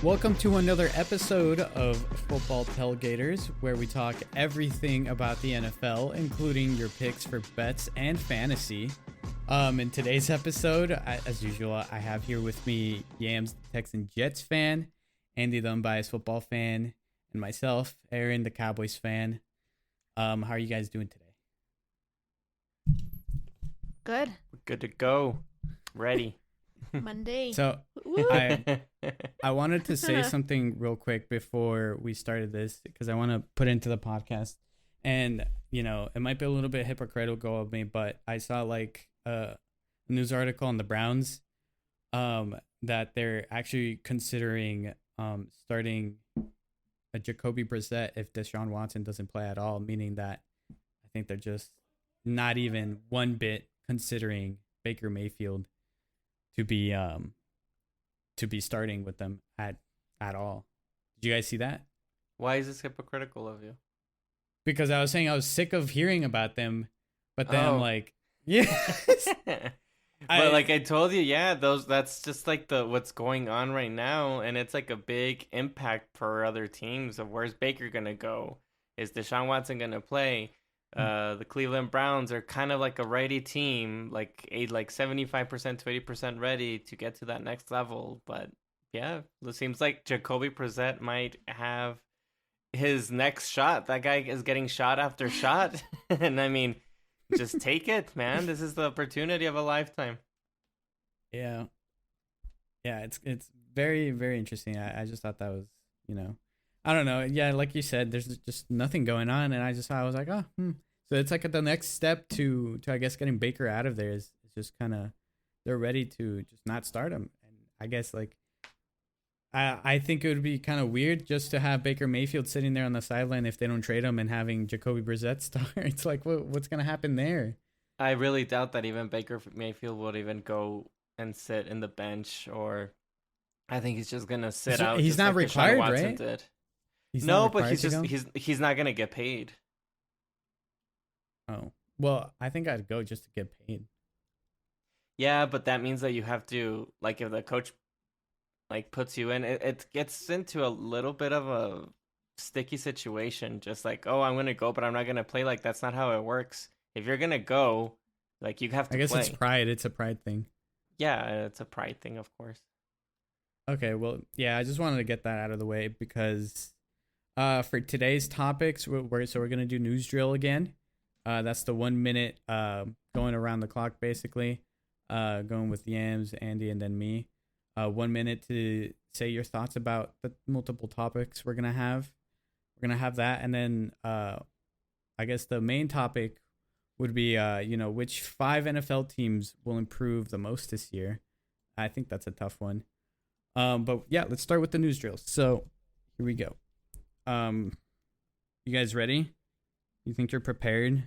Welcome to another episode of Football Tailgaters, where we talk everything about the NFL, including your picks for bets and fantasy. In today's episode, as usual, I have here with me Yams, the Texan Jets fan, Andy, the unbiased football fan, and myself, Aaron, the Cowboys fan. How are you guys doing today? Good. Good to go. Ready. Monday. So I wanted to say something real quick before we started this, because I want to put into the podcast, and you know, it might be a little bit hypocritical of me, but I saw like a news article on the Browns that they're actually considering starting a Jacoby Brissett if Deshaun Watson doesn't play at all, meaning that I think they're just not even one bit considering Baker Mayfield to be starting with them at all. Did you guys see that? Why is this hypocritical of you? Because I was saying I was sick of hearing about them, but then I'm like, yeah. But like I told you, yeah, that's just like what's going on right now, and it's like a big impact for other teams of where's Baker gonna go? Is Deshaun Watson gonna play? The Cleveland Browns are kind of like a ready team, like 75% to 80% ready to get to that next level. But yeah, it seems like Jacoby Brissett might have his next shot. That guy is getting shot after shot. And I mean, just take it, man. This is the opportunity of a lifetime. Yeah, it's very, very interesting. I just thought that was, I don't know. Yeah, like you said, there's just nothing going on, and I was like, oh, So it's like the next step to I guess getting Baker out of there is just kind of they're ready to just not start him, and I guess like I think it would be kind of weird just to have Baker Mayfield sitting there on the sideline if they don't trade him and having Jacoby Brissett start. It's like what's gonna happen there? I really doubt that even Baker Mayfield would even go and sit in the bench, or I think he's just gonna sit out. He's not like required, Watson right? Did. No, but he's not gonna get paid. Oh, well, I think I'd go just to get paid. Yeah, but that means that you have to, like, if the coach like puts you in, it gets into a little bit of a sticky situation. Just like, oh, I'm gonna go, but I'm not gonna play. Like, that's not how it works. If you're gonna go, like, you have to. I guess play. it's pride. It's a pride thing. Yeah, it's a pride thing, of course. Okay, well, yeah, I just wanted to get that out of the way because for today's topics, we're gonna do news drill again. That's the 1 minute going around the clock, basically. Going with Yams, Andy, and then me. 1 minute to say your thoughts about the multiple topics we're gonna have. We're gonna have that, and then I guess the main topic would be which 5 NFL teams will improve the most this year. I think that's a tough one. But yeah, let's start with the news drills. So here we go. You guys ready? You think you're prepared?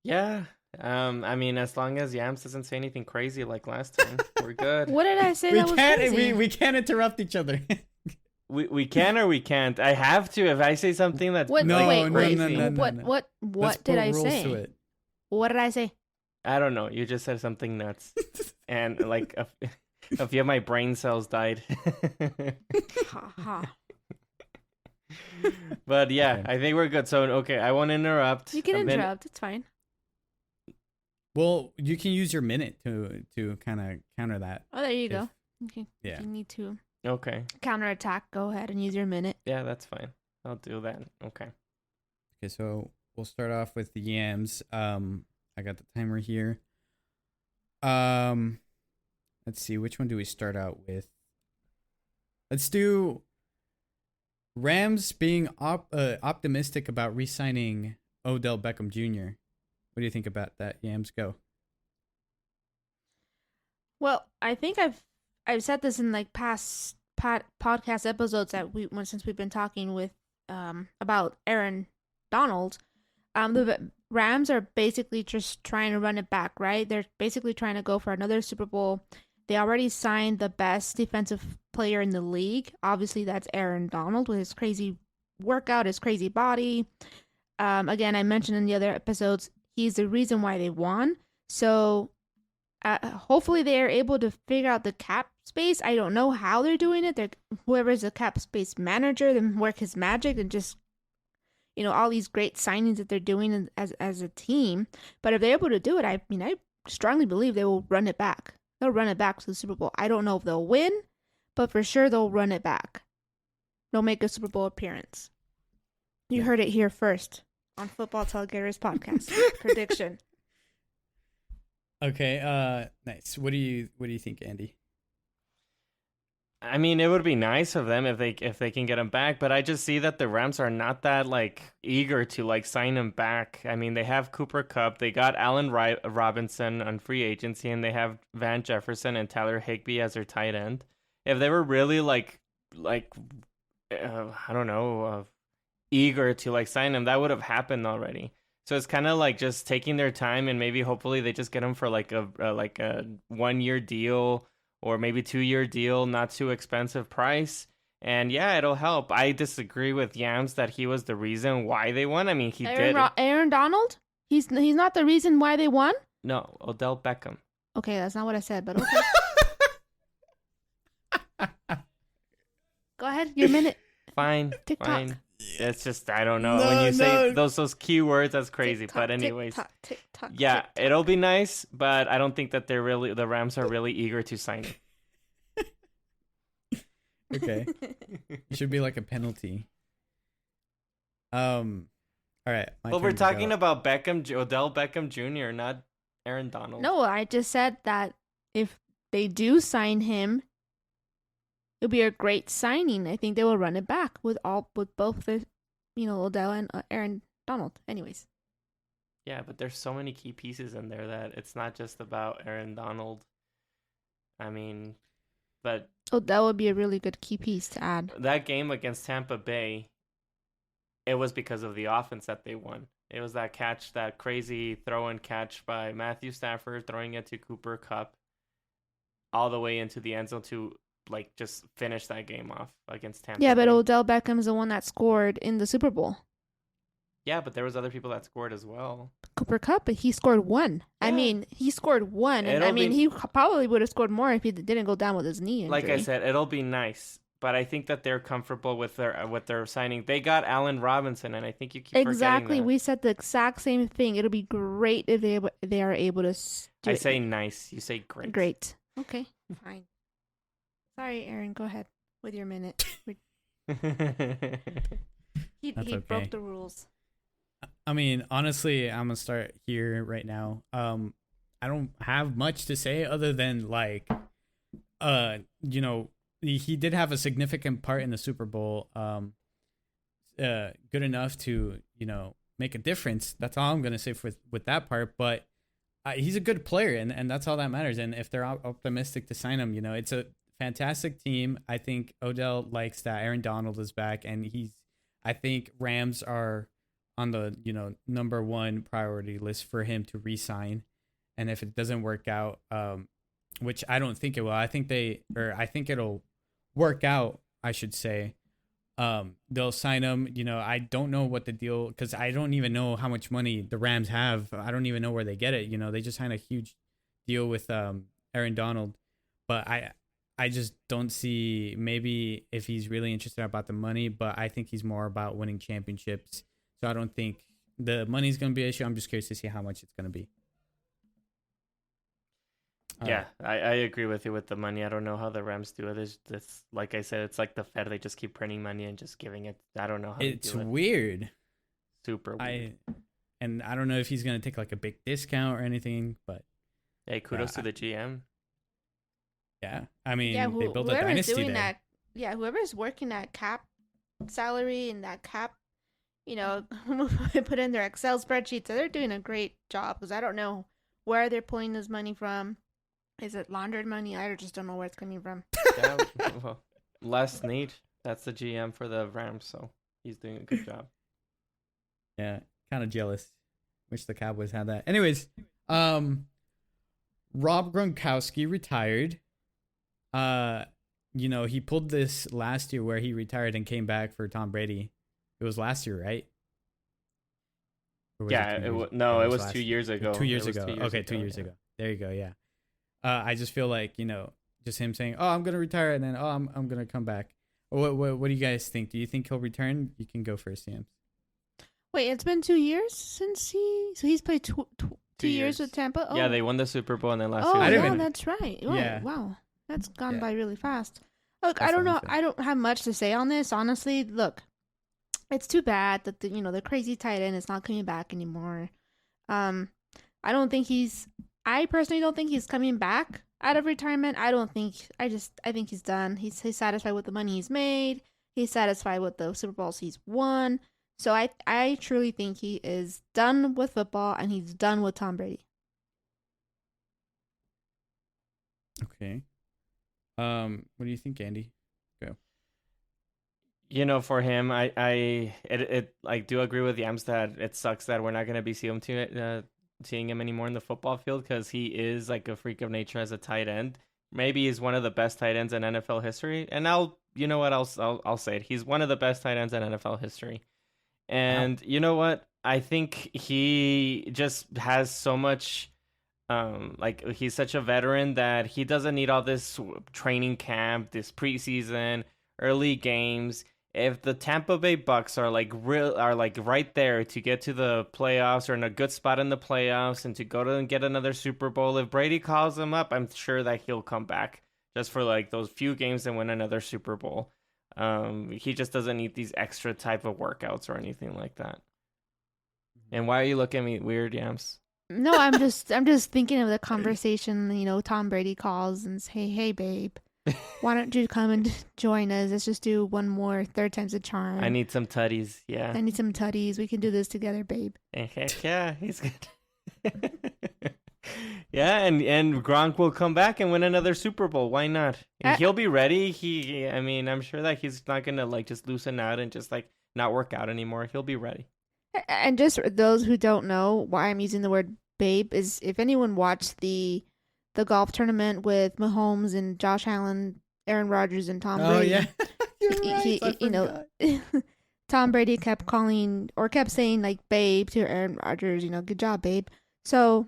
Yeah. I mean, as long as Yams doesn't say anything crazy like last time, we're good. What did I say that was crazy? We can't interrupt each other. we can or we can't. I have to if I say something that's What? No, wait, no, wait. no, no, no, no. What Let's did put I rules say? to it. What did I say? I don't know. You just said something nuts, and like a few of my brain cells died. Ha ha. But yeah, Okay. I think we're good. So okay, I won't interrupt. You can And then- interrupt. It's fine. Well, you can use your minute to kind of counter that. Oh, there you go. Okay. Yeah. If you need to Okay. counterattack, go ahead and use your minute. Yeah, that's fine. I'll do that. Okay. Okay, so we'll start off with the Yams. I got the timer here. Let's see, which one do we start out with? Let's do Rams being optimistic about re-signing Odell Beckham Jr. What do you think about that? Yams, go. Well, I think I've said this in like past podcast episodes that since we've been talking with about Aaron Donald. The Rams are basically just trying to run it back, right? They're basically trying to go for another Super Bowl. They already signed the best defensive player in the league. Obviously, that's Aaron Donald with his crazy workout, his crazy body. Again, I mentioned in the other episodes, he's the reason why they won. So hopefully they are able to figure out the cap space. I don't know how they're doing it. Whoever's the cap space manager, then work his magic and just, all these great signings that they're doing as a team. But if they're able to do it, I strongly believe they will run it back. They'll run it back to the Super Bowl. I don't know if they'll win, but for sure they'll run it back. They'll make a Super Bowl appearance. You heard it here first on Football Tailgaters podcast. Prediction. Okay, nice. What do you think, Andy? I mean, it would be nice of them if they can get him back, but I just see that the Rams are not that eager to sign him back. I mean, they have Cooper Kupp, they got Allen Robinson on free agency, and they have Van Jefferson and Tyler Higbee as their tight end. If they were really I don't know, eager to sign him, that would have happened already. So it's kind of just taking their time, and maybe hopefully they just get him for a 1 year deal. Or maybe 2 year deal, not too expensive price. And yeah, it'll help. I disagree with Yams that he was the reason why they won. I mean, he did. Aaron Donald? He's not the reason why they won? No, Odell Beckham. Okay, that's not what I said, but okay. Go ahead, your minute. Fine. TikTok. Fine. It's just, I don't know. When you say those keywords, that's crazy. TikTok, but anyways, TikTok, yeah, TikTok. it'll be nice, but I don't think that the Rams are really eager to sign him. Okay. It should be like a penalty. All right. Well, we're talking about Odell Beckham Jr., not Aaron Donald. No, I just said that if they do sign him, it'll be a great signing. I think they will run it back with both the, Odell and Aaron Donald. Anyways. Yeah, but there's so many key pieces in there that it's not just about Aaron Donald. I mean, but Odell would be a really good key piece to add. That game against Tampa Bay, it was because of the offense that they won. It was that catch, that crazy throw and catch by Matthew Stafford, throwing it to Cooper Kupp all the way into the end zone to just finish that game off against Tampa. Yeah, but Bay. Odell Beckham's the one that scored in the Super Bowl. Yeah, but there was other people that scored as well. Cooper Kupp, but he scored one. Yeah. I mean, he scored one, and he probably would have scored more if he didn't go down with his knee injury. Like I said, it'll be nice, but I think that they're comfortable with their signing. They got Allen Robinson, and I think you keep exactly. forgetting that. We said the exact same thing. It'll be great if they are able to. I say nice. You say great. Great. Okay. Fine. Sorry, Aaron. Go ahead with your minute. He broke the rules. I mean, honestly, I'm gonna start here right now. I don't have much to say other than he did have a significant part in the Super Bowl. Good enough to make a difference. That's all I'm gonna say with that part. But he's a good player, and that's all that matters. And if they're optimistic to sign him, it's a fantastic team. I think Odell likes that Aaron Donald is back, and I think Rams are on the number one priority list for him to re-sign. And if it doesn't work out, which I don't think it will, I think it'll work out, I should say. They'll sign him. I don't know what the deal, because I don't even know how much money the Rams have. I don't even know where they get it. They just signed a huge deal with Aaron Donald, but I just don't see, maybe if he's really interested about the money, but I think he's more about winning championships. So I don't think the money's going to be an issue. I'm just curious to see how much it's going to be. Yeah, I agree with you with the money. I don't know how the Rams do it. It's like I said, it's like the Fed. They just keep printing money and just giving it. I don't know how it's they do it. Weird. Super weird. I don't know if he's going to take a big discount or anything, but hey, kudos to the GM. Yeah, I mean, they built a dynasty there. Whoever's working that cap salary and that cap, put in their Excel spreadsheets, so they're doing a great job, because I don't know where they're pulling this money from. Is it laundered money? I just don't know where it's coming from. Yeah, well, Les Snead, that's the GM for the Rams, so he's doing a good job. Yeah, kind of jealous. Wish the Cowboys had that. Anyways, Rob Gronkowski retired. He pulled this last year where he retired and came back for Tom Brady. It was last year, right? Yeah, it was 2 years ago. 2 years ago. Okay, 2 years ago. There you go. Yeah. I just feel like, just him saying, "Oh, I'm gonna retire," and then, "Oh, I'm gonna come back." What do you guys think? Do you think he'll return? You can go first, Sam. Wait, it's been 2 years since he's played 2 years with Tampa. Oh. Yeah, they won the Super Bowl and then last Oh, year. yeah, that's right. Right. Yeah. Wow, that's gone by really fast. Look, That's I don't what I'm know. saying. I don't have much to say on this, honestly. Look, it's too bad that the crazy tight end is not coming back anymore. I don't think I personally don't think he's coming back out of retirement. I think he's done. He's satisfied with the money he's made. He's satisfied with the Super Bowls he's won. So I truly think he is done with football and he's done with Tom Brady. Okay. What do you think, Andy? Go. For him, I do agree with Yams that it sucks that we're not gonna be seeing him anymore in the football field because he is like a freak of nature as a tight end. Maybe he's one of the best tight ends in NFL history, and I'll say it. He's one of the best tight ends in NFL history. And you know what? I think he just has so much, he's such a veteran that he doesn't need all this training camp, this preseason, early games. If the Tampa Bay Bucks are right there to get to the playoffs or in a good spot in the playoffs and to go to and get another Super Bowl, if Brady calls him up, I'm sure that he'll come back just for like those few games and win another Super Bowl. He just doesn't need these extra type of workouts or anything like that. And why are you looking at me weird, Yams? No, I'm just thinking of the conversation, Tom Brady calls and says, hey, babe, why don't you come and join us? Let's just do one more, third time's a charm. I need some tutties, yeah. I need some tutties. We can do this together, babe. Heck yeah, he's good. Yeah, and Gronk will come back and win another Super Bowl. Why not? And he'll be ready. I'm sure that he's not gonna just loosen out and just not work out anymore. He'll be ready. And just for those who don't know why I'm using the word babe is if anyone watched the golf tournament with Mahomes and Josh Allen, Aaron Rodgers, and Tom Brady. Oh yeah, You're right. Tom Brady kept saying babe to Aaron Rodgers. Good job, babe. So,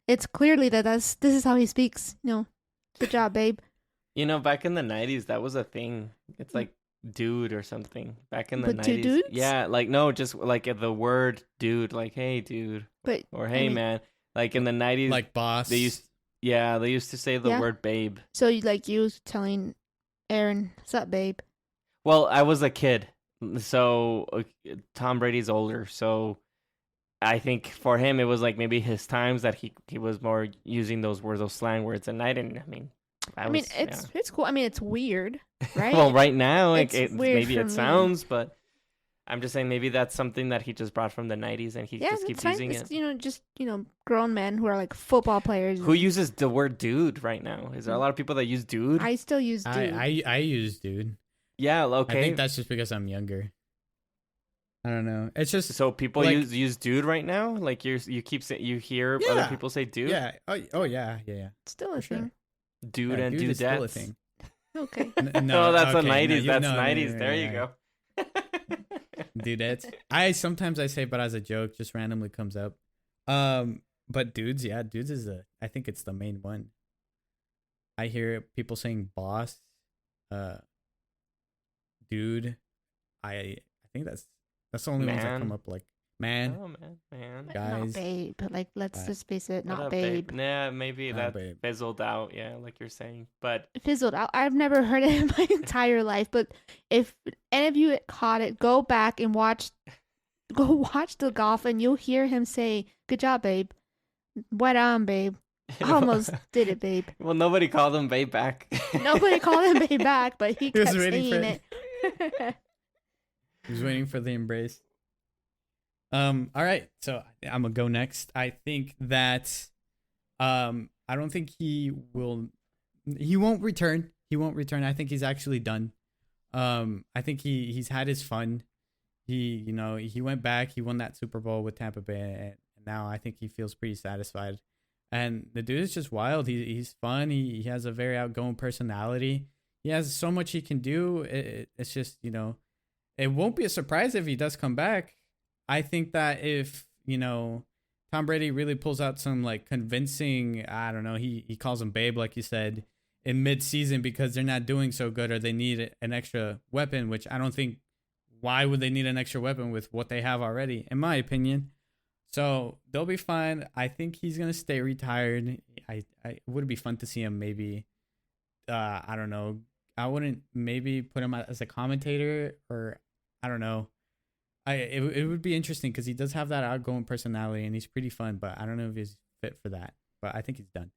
it's clearly this is how he speaks. Good job, babe. Back in the 90s, that was a thing. It's like dude or something. Back in the But 90s. two dudes? Yeah, no, just the word dude, hey dude. Or hey man. In the 90s, like boss. They used to say the word babe. So you telling Aaron, "What's up, babe?" Well, I was a kid, so Tom Brady's older, so I think for him it was maybe his times that he was more using those words, those slang words, and I didn't. It's cool. It's weird, right? Well, right now It's weird maybe for it me. sounds, but I'm just saying maybe that's something that he just brought from the 90s and he just keeps using it's, it. Just grown men who are football players. Who uses the word dude right now? Is there a lot of people that use dude? I still use dude. I use dude. Yeah, okay. I think that's just because I'm younger. I don't know. It's just so people use dude right now. You hear other people say dude. Yeah. Oh yeah. It's still a sure. thing. Dude and dude is still a dudettes. thing. Okay. No, that's the 90s. That's 90s. There you go. Dudettes. I sometimes say, but as a joke, just randomly comes up. But dudes is I think it's the main one. I hear people saying boss, dude. I think that's the only ones that come up man. Oh man. Not Guys. babe, but let's just face it, not What up, babe. Nah, maybe Not that babe. fizzled out. Yeah, like you're saying, but Fizzled out. I've never heard it in my entire life, but if any of you caught it, go back and watch the golf, and you'll hear him say, "Good job, babe." What on, babe? I almost did it, babe. Well, nobody called him babe back. Nobody called him babe back, but he kept was waiting saying for it. He was waiting for the embrace. All right, so I'm gonna go next. I think that, I don't think he won't return. He won't return. I think he's actually done. I think he's had his fun. He went back. He won that Super Bowl with Tampa Bay, and now I think he feels pretty satisfied. And the dude is just wild. He's fun. He has a very outgoing personality. He has so much he can do. It's just it won't be a surprise if he does come back. I think that if Tom Tom Brady really pulls out some like convincing, I don't know, he calls him babe, like you said, in mid-season because they're not doing so good or they need an extra weapon, which I don't think, why would they need an extra weapon with what they have already, in my opinion. So they'll be fine. I think he's going to stay retired. It would be fun to see him maybe, I don't know. I wouldn't maybe put him as a commentator or I don't know. It would be interesting because he does have that outgoing personality and he's pretty fun, but I don't know if he's fit for that. But I think he's done.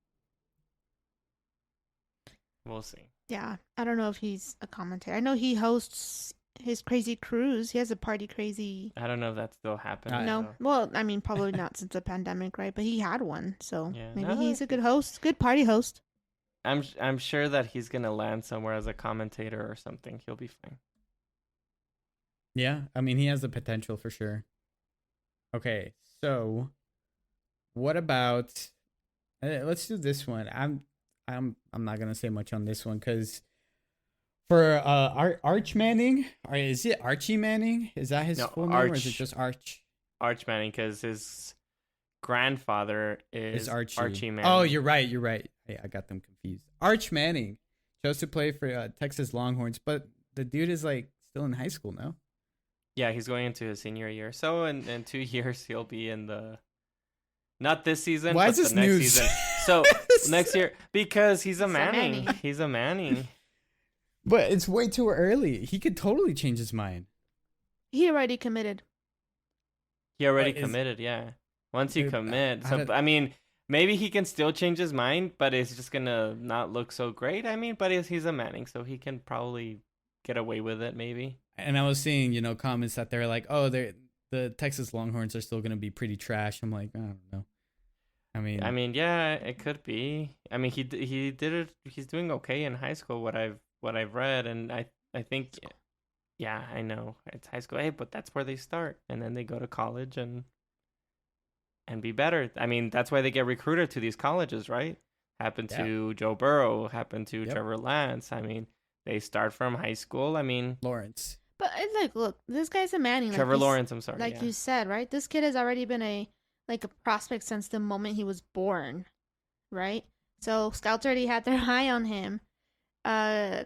We'll see. Yeah, I don't know if he's a commentator. I know he hosts his crazy cruise. He has a party crazy. I don't know if that still happens. No, so. well, I mean, probably not since the pandemic, right? But he had one, so Yeah. maybe he's a good host, good party host. I'm sure that he's gonna land somewhere as a commentator or something. He'll be fine. Yeah, I mean, he has the potential for sure. Okay, so what about? Let's do this one. I'm not gonna say much on this one because for Arch Manning, or is it Archie Manning? Is that his full name, or is it just Arch? Arch Manning, because his grandfather is Archie Manning. Oh, you're right. Hey, I got them confused. Arch Manning chose to play for Texas Longhorns, but the dude is like still in high school now. Yeah, he's going into his senior year. So in 2 years he'll be in the not this season, Why but is this the next news? season. So next year because he's a Manning. Manning. He's a Manning. But it's way too early. He could totally change his mind. He already committed. He already What is- committed, yeah. Once you Dude, commit. I So don't- I mean, maybe he can still change his mind, but it's just gonna not look so great. I mean, but he's a Manning, so he can probably get away with it maybe. And I was seeing, comments that they're like, oh, the Texas Longhorns are still going to be pretty trash. I'm like, I don't know. I mean, Yeah, it could be. I mean, he did it. He's doing okay in high school. What I've read, and I think, yeah, I know it's high school. Hey, but that's where they start, and then they go to college and be better. I mean, that's why they get recruited to these colleges, right? Happened to Joe Burrow. Happened to Trevor Lance. I mean, they start from high school. I mean, Lawrence. But it's like, look, this guy's a Manning. Trevor Lawrence. I'm sorry. Like you said, right? This kid has already been a prospect since the moment he was born, right? So scouts already had their eye on him.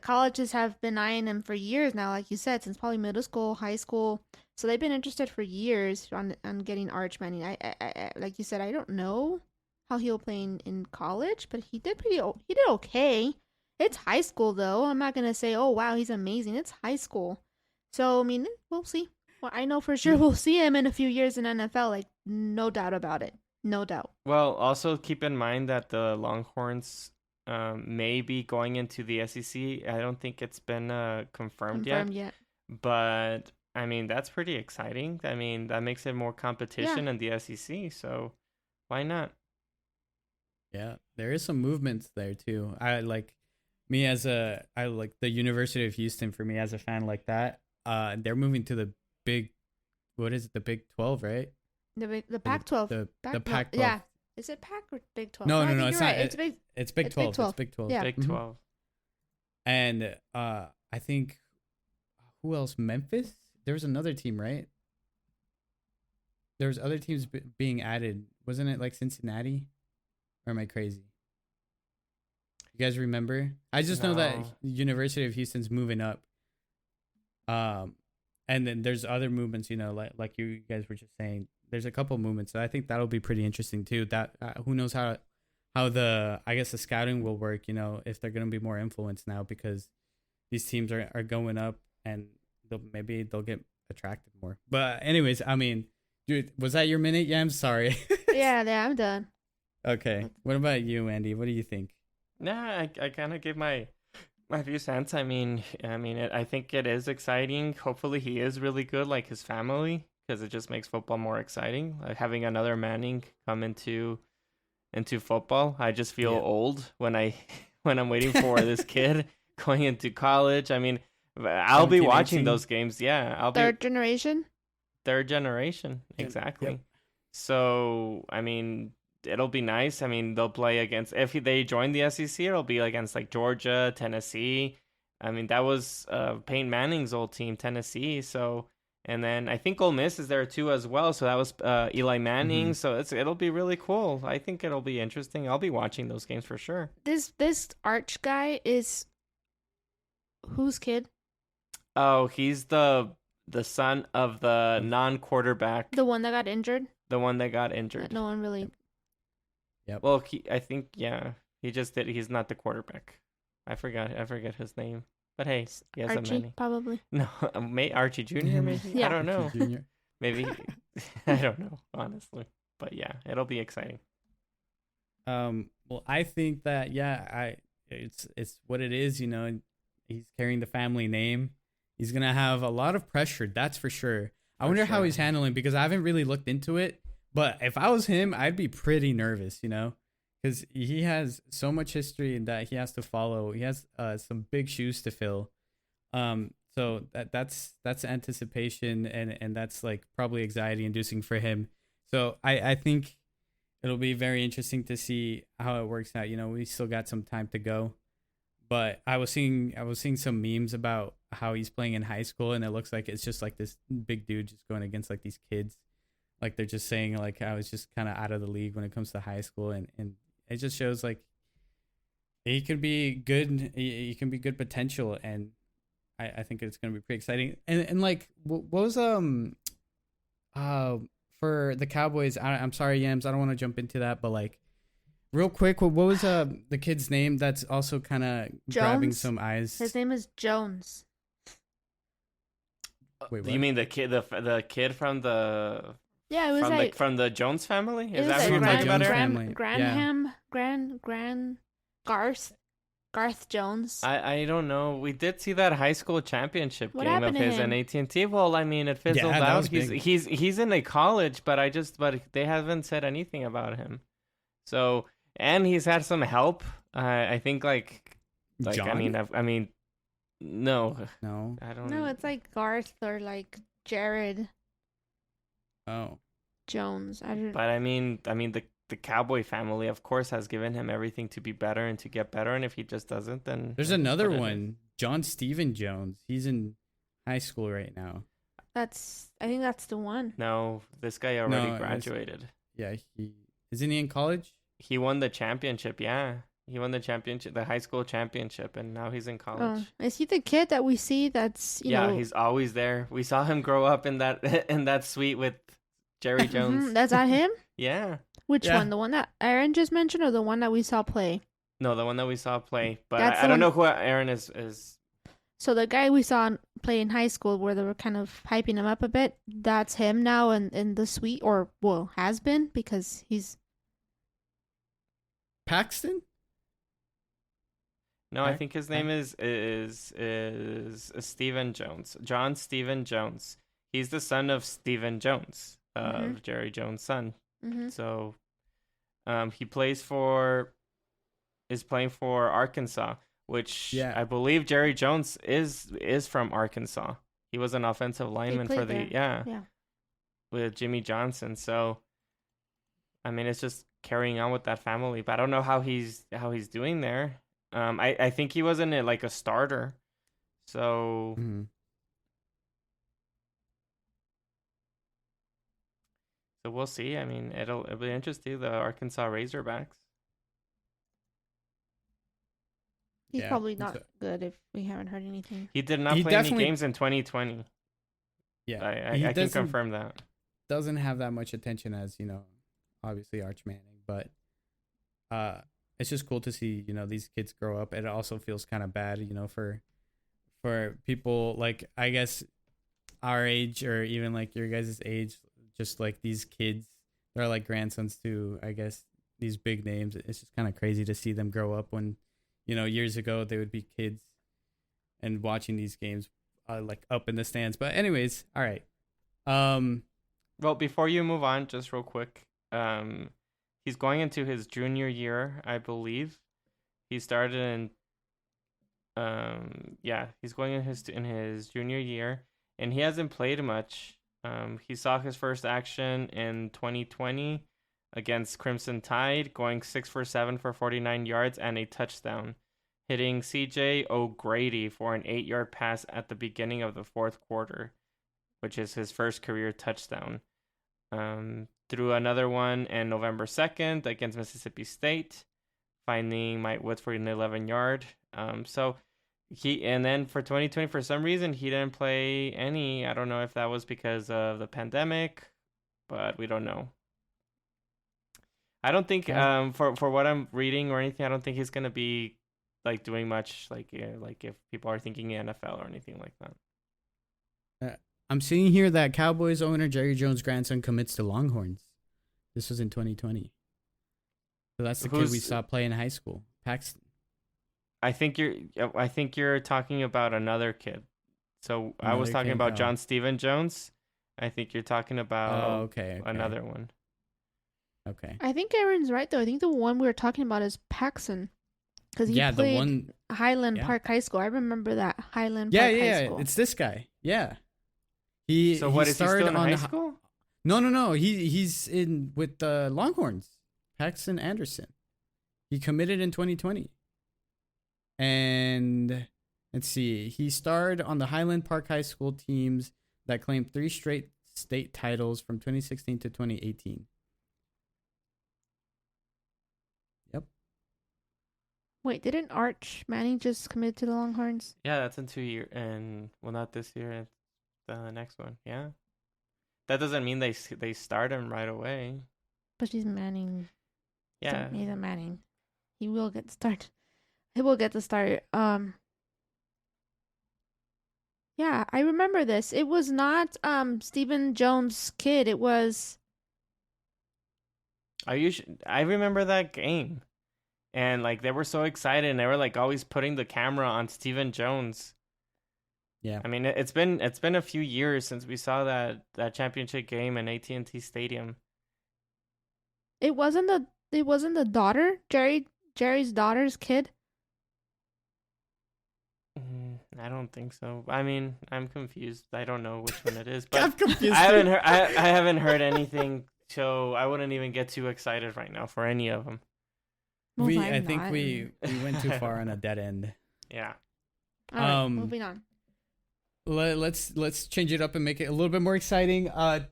Colleges have been eyeing him for years now, like you said, since probably middle school, high school. So they've been interested for years on getting Arch Manning. I like you said, I don't know how he'll play in college, but he did okay. It's high school though. I'm not gonna say, oh wow, he's amazing. It's high school. So I mean, we'll see. Well, I know for sure we'll see him in a few years in NFL. Like, no doubt about it. No doubt. Well, also keep in mind that the Longhorns may be going into the SEC. I don't think it's been confirmed yet. But I mean, that's pretty exciting. I mean, that makes it more competition in the SEC. So why not? Yeah, there is some movements there too. I like the University of Houston for me as a fan like that. They're moving to the big, what is it? The Big 12, right? The Pac-12. The Pac-12. Pac-12. Yeah. Is it Pac or Big 12? No, I it's think not. you're right. It's Big 12. Big 12. It's Big 12. Yeah. Big Mhm. 12. And I think who else? Memphis. There was another team, right? There was other teams being added. Wasn't it like Cincinnati? Or am I crazy? You guys remember? I just know that No. University of Houston's moving up. And then there's other movements, like you guys were just saying. There's a couple movements, so I think that'll be pretty interesting too. That who knows how the scouting will work, if they're gonna be more influenced now because these teams are going up and maybe they'll get attracted more. But anyways, I mean, dude, was that your minute? Yeah, I'm sorry. Yeah, I'm done. Okay, what about you, Andy? What do you think? Yeah, I kind of give my few cents. I mean, I think it is exciting. Hopefully, he is really good, like his family, because it just makes football more exciting. Like having another Manning come into football, I just feel old when I'm waiting for this kid going into college. I mean, I'll be 17, watching 18. those games. Yeah, I'll Third be generation? third generation, Yep, exactly. yep. So, I mean, it'll be nice. I mean, they'll play against, if they join the SEC, it'll be against like Georgia, Tennessee. I mean, that was Peyton Manning's old team, Tennessee. So And then I think Ole Miss is there too as well. So that was Eli Manning. Mm-hmm. So it'll be really cool. I think it'll be interesting. I'll be watching those games for sure. This Arch guy is whose kid? Oh, he's the son of the non-quarterback. The one that got injured. The one that got injured. No one really. Yep. Well, I think he just did. He's not the quarterback. I forgot his name. But hey, he has Archie, a many. probably. No, Archie Jr. Maybe. Yeah. I don't know. Jr. Maybe I don't know honestly. But yeah, it'll be exciting. Well, I think that it's what it is. You know, he's carrying the family name. He's gonna have a lot of pressure. That's for sure. I wonder how he's handling, because I haven't really looked into it. But if I was him, I'd be pretty nervous. You know. Because he has so much history that he has to follow. He has some big shoes to fill. So that's anticipation, and that's like probably anxiety inducing for him. So I think it'll be very interesting to see how it works out. You know, we still got some time to go. But I was seeing some memes about how he's playing in high school, and it looks like it's just like this big dude just going against like these kids. Like they're just saying like how it's just kind of out of the league when it comes to high school, and it just shows like he could be good. He can be good potential, and I think it's gonna be pretty exciting. And like what was for the Cowboys? I'm sorry, Yams. I don't want to jump into that, but like real quick, what was the kid's name that's also kind of grabbing some eyes? His name is Jones. Wait, what? You mean the kid, the kid from the? Yeah, it was from the Jones family. Is that what you're talking about? Garth Jones. I don't know. We did see that high school championship game of his in AT&T. Well, I mean, it fizzled out. He's in a college, but they haven't said anything about him. So, and he's had some help. I think like John? I mean, no, I don't. No, it's like Garth or like Jared. Oh, Jones. But I mean, the Cowboy family, of course, has given him everything to be better and to get better. And if he just doesn't, then there's another one, John Stephen Jones. He's in high school right now. I think that's the one. No, this guy already graduated. Yeah, isn't he in college? He won the championship. Yeah, he won the championship, the high school championship, and now he's in college. Oh, is he the kid that we see? That's you know. He's always there. We saw him grow up in that suite with Jerry Jones. That's not him? Yeah. Which one? The one that Aaron just mentioned, or the one that we saw play? No, the one that we saw play. But I don't know who Aaron is. So the guy we saw play in high school, where they were kind of hyping him up a bit, that's him now in the suite, or well, has been, because he's Paxton. No, I think his name is Stephen Jones. John Stephen Jones. He's the son of Stephen Jones, of Jerry Jones' son. Mm-hmm. So, he is playing for Arkansas, which I believe Jerry Jones is from Arkansas. He was an offensive lineman for with Jimmy Johnson. So, I mean, it's just carrying on with that family. But I don't know how he's doing there. I think he wasn't like a starter. So. Mm-hmm. So we'll see. I mean, it'll be interesting. The Arkansas Razorbacks. He's probably not good if we haven't heard anything. He did not play any games in 2020. Yeah, I can confirm that. Doesn't have that much attention as, obviously Arch Manning, but it's just cool to see, these kids grow up. It also feels kind of bad, for people like, I guess, our age or even like your guys' age. Just like these kids, they're like grandsons to, I guess, these big names. It's just kind of crazy to see them grow up when, years ago they would be kids and watching these games like up in the stands. But anyways, all right. Well, before you move on, just real quick, he's going into his junior year, I believe. He started he's going in his junior year, and he hasn't played much. He saw his first action in 2020 against Crimson Tide, going 6 for 7 for 49 yards and a touchdown, hitting CJ O'Grady for an 8-yard pass at the beginning of the fourth quarter. which is his first career touchdown. Threw another one on November 2nd against Mississippi State, finding Mike Woods for an 11-yard. And then for 2020, for some reason, he didn't play any. I don't know if that was because of the pandemic, but we don't know. I don't think for what I'm reading or anything, I don't think he's gonna be like doing much like if people are thinking NFL or anything like that. I'm seeing here that Cowboys owner Jerry Jones' grandson commits to Longhorns. This was in 2020. So that's the kid we saw play in high school, Paxton. I think you're talking about another kid. So I was talking about John Stephen Jones. I think you're talking about another one. Okay. I think Aaron's right though. I think the one we were talking about is Paxson, because he played Highland Park High School. I remember that Highland Park High School. It's this guy. Yeah. Is he still in high school? No. He's in with the Longhorns. Paxton Anderson. He committed in 2020. And let's see. He starred on the Highland Park High School teams that claimed 3 straight state titles from 2016 to 2018. Yep. Wait, didn't Arch Manning just commit to the Longhorns? Yeah, that's in 2 years. And, well, not this year. It's the next one. Yeah. That doesn't mean they start him right away. But he's Manning. Yeah. He's a Manning. He will get started. He will get the start. Yeah, I remember this. It was not Stephen Jones' kid. It was. I remember that game, and like they were so excited, and they were like always putting the camera on Stephen Jones. Yeah, I mean it's been a few years since we saw that championship game in AT&T Stadium. It wasn't the daughter, Jerry's daughter's kid. I don't think so. I mean, I'm confused. I don't know which one it is, but I'm confused. I haven't heard anything, so I wouldn't even get too excited right now for any of them. I think we went too far on a dead end. Yeah. All right, moving on. Let's change it up and make it a little bit more exciting. I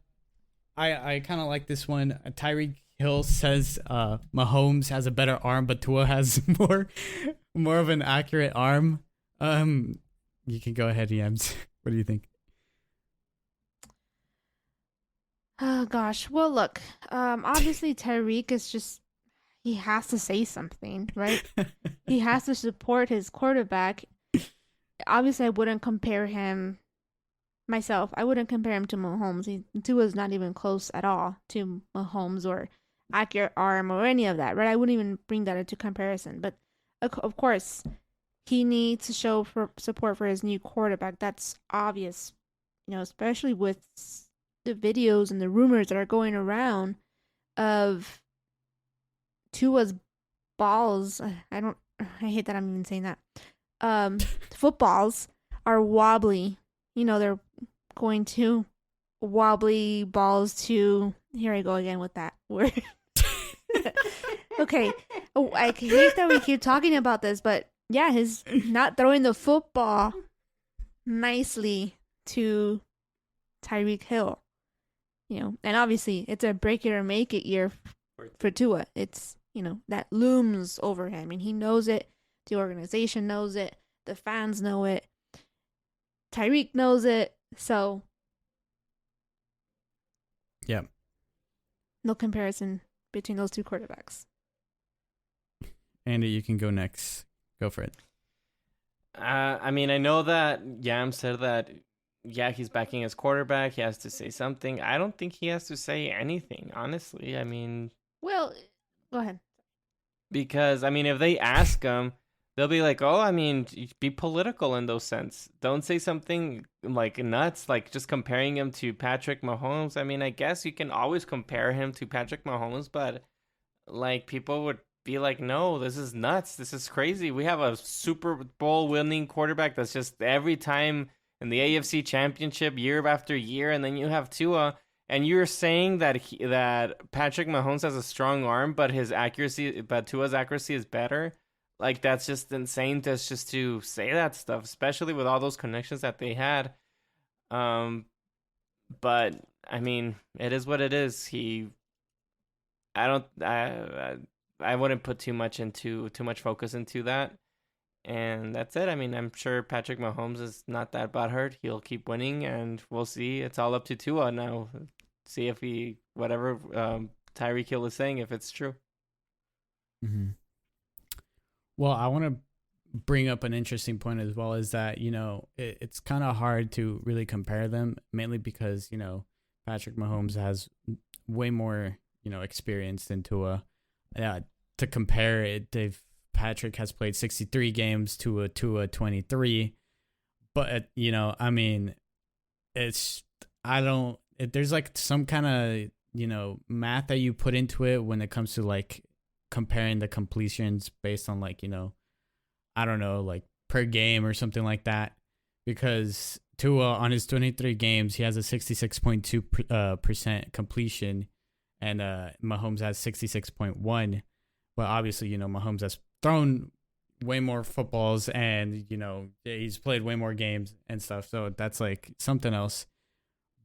kind of like this one. Tyreek Hill says Mahomes has a better arm, but Tua has more of an accurate arm. You can go ahead, Yams. What do you think? Oh gosh. Well, look. Obviously Tyreek is just, he has to say something, right? He has to support his quarterback. Obviously, I wouldn't compare him myself. I wouldn't compare him to Mahomes. Tua's not even close at all to Mahomes or accurate arm or any of that, right? I wouldn't even bring that into comparison. But of course, he needs to show support for his new quarterback. That's obvious, especially with the videos and the rumors that are going around of Tua's balls. I hate that I'm even saying that. Footballs are wobbly. They're going to wobbly balls to. Here I go again with that word. Okay. I hate that we keep talking about this, but yeah, he's not throwing the football nicely to Tyreek Hill. And obviously it's a break it or make it year for Tua. It's, that looms over him, and he knows it. The organization knows it. The fans know it. Tyreek knows it. So, yeah, no comparison between those two quarterbacks. Andy, you can go next. Go for it. I mean, I know that Yam said that, yeah, he's backing his quarterback. He has to say something. I don't think he has to say anything, honestly. I mean... Well, go ahead. Because, I mean, if they ask him, they'll be like, oh, I mean, be political in those sense. Don't say something, like, nuts, like just comparing him to Patrick Mahomes. I mean, I guess you can always compare him to Patrick Mahomes, but, like, people would be like, no, this is nuts. This is crazy. We have a Super Bowl winning quarterback that's just every time in the AFC Championship year after year, and then you have Tua, and you're saying that that Patrick Mahomes has a strong arm, but Tua's accuracy is better. Like, that's just insane to say that stuff, especially with all those connections that they had. But I mean, it is what it is. I don't, I wouldn't put too much focus into that. And that's it. I mean, I'm sure Patrick Mahomes is not that butthurt. He'll keep winning, and we'll see. It's all up to Tua now. See if whatever Tyreek Hill is saying, if it's true. Mm-hmm. Well, I want to bring up an interesting point as well, is that, it's kind of hard to really compare them, mainly because, Patrick Mahomes has way more, experience than Tua. To compare it, Patrick has played 63 games to a 23, but I mean, there's like some kind of math that you put into it when it comes to like comparing the completions based on like I don't know, like per game or something like that, because Tua on his 23 games he has a 66.2% completion, and Mahomes has 66.1. But obviously Mahomes has thrown way more footballs, and he's played way more games and stuff, so that's like something else.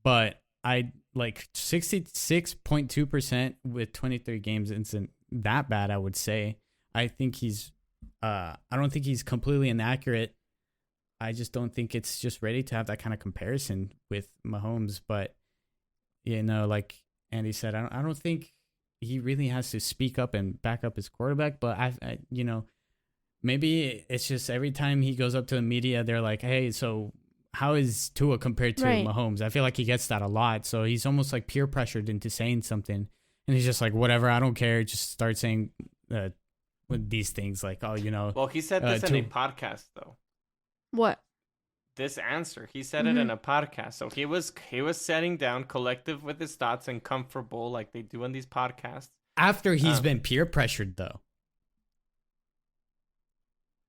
But I like 66.2% with 23 games isn't that bad, I would say. I think I don't think he's completely inaccurate. I just don't think it's just ready to have that kind of comparison with Mahomes. But like Andy said, I don't think he really has to speak up and back up his quarterback. But I maybe it's just every time he goes up to the media, they're like, "Hey, so how is Tua compared to Mahomes?" I feel like he gets that a lot. So he's almost like peer pressured into saying something, and he's just like, "Whatever, I don't care." Just start saying with these things like, "Oh, Well, he said this in a podcast though. What? This answer, he said it in a podcast. So he was sitting down, collective with his thoughts and comfortable, like they do in these podcasts. After he's been peer pressured, though,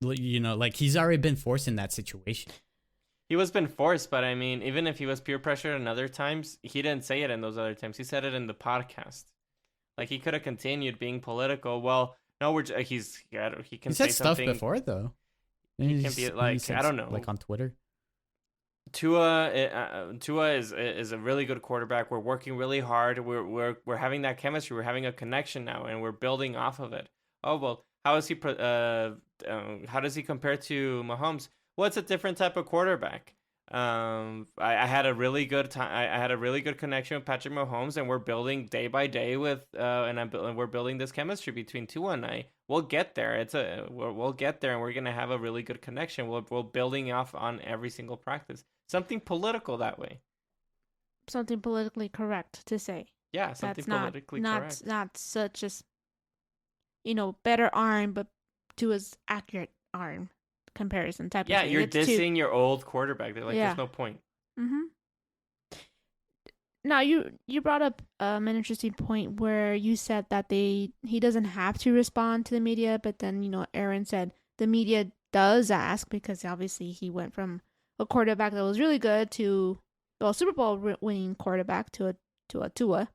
like he's already been forced in that situation. He was been forced, but I mean, even if he was peer pressured in other times, he didn't say it in those other times. He said it in the podcast. Like he could have continued being political. Well, no, he can he say said stuff something before though. He can be like, I don't know, like on Twitter. Tua is a really good quarterback. We're working really hard. We're having that chemistry. We're having a connection now, and we're building off of it. Oh well, how does he compare to Mahomes? Well, it's a different type of quarterback. I had a really good time. I had a really good connection with Patrick Mahomes, and we're building day by day with we're building this chemistry between Tua and I. We'll get there. We'll get there, and we're gonna have a really good connection. We're building off on every single practice. Something political that way. Something politically correct to say. Yeah, something politically correct. Not such as, better arm, but Tua's accurate arm comparison type of thing. Yeah, you're dissing your old quarterback. They're like, there's no point. Mm-hmm. Now, you brought up an interesting point where you said that he doesn't have to respond to the media, but then, Aaron said the media does ask, because obviously he went from a quarterback that was really good to, Super Bowl winning quarterback to a Tua.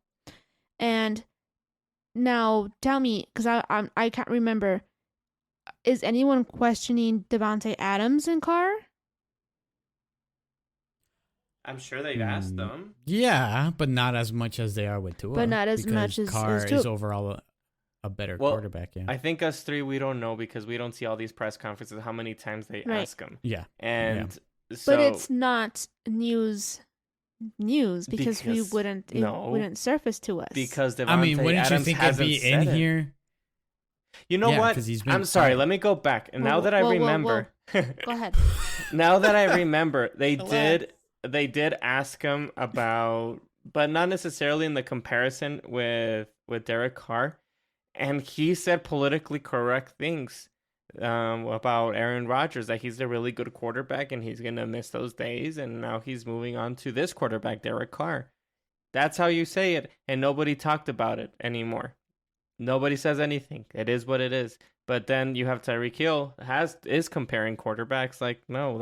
And now tell me, because I can't remember, is anyone questioning Devontae Adams in Carr? I'm sure they've asked them. Yeah, but not as much as they are with Tua. But not as much as Carr is overall a better quarterback. Yeah, I think us three, we don't know, because we don't see all these press conferences, how many times they ask him. Yeah. And so, but it's not news because we wouldn't surface to us. Because Devontae Adams you think hasn't it'd be in it. Here? You know what? I'm sorry. Let me go back. And now that I remember, go ahead. Now that I remember, they did ask him about, but not necessarily in the comparison with Derek Carr, and he said politically correct things about Aaron Rodgers, that he's a really good quarterback and he's gonna miss those days, and now he's moving on to this quarterback, Derek Carr. That's how you say it, and nobody talked about it anymore. Nobody says anything. It is what it is. But then you have Tyreek Hill is comparing quarterbacks. Like, no,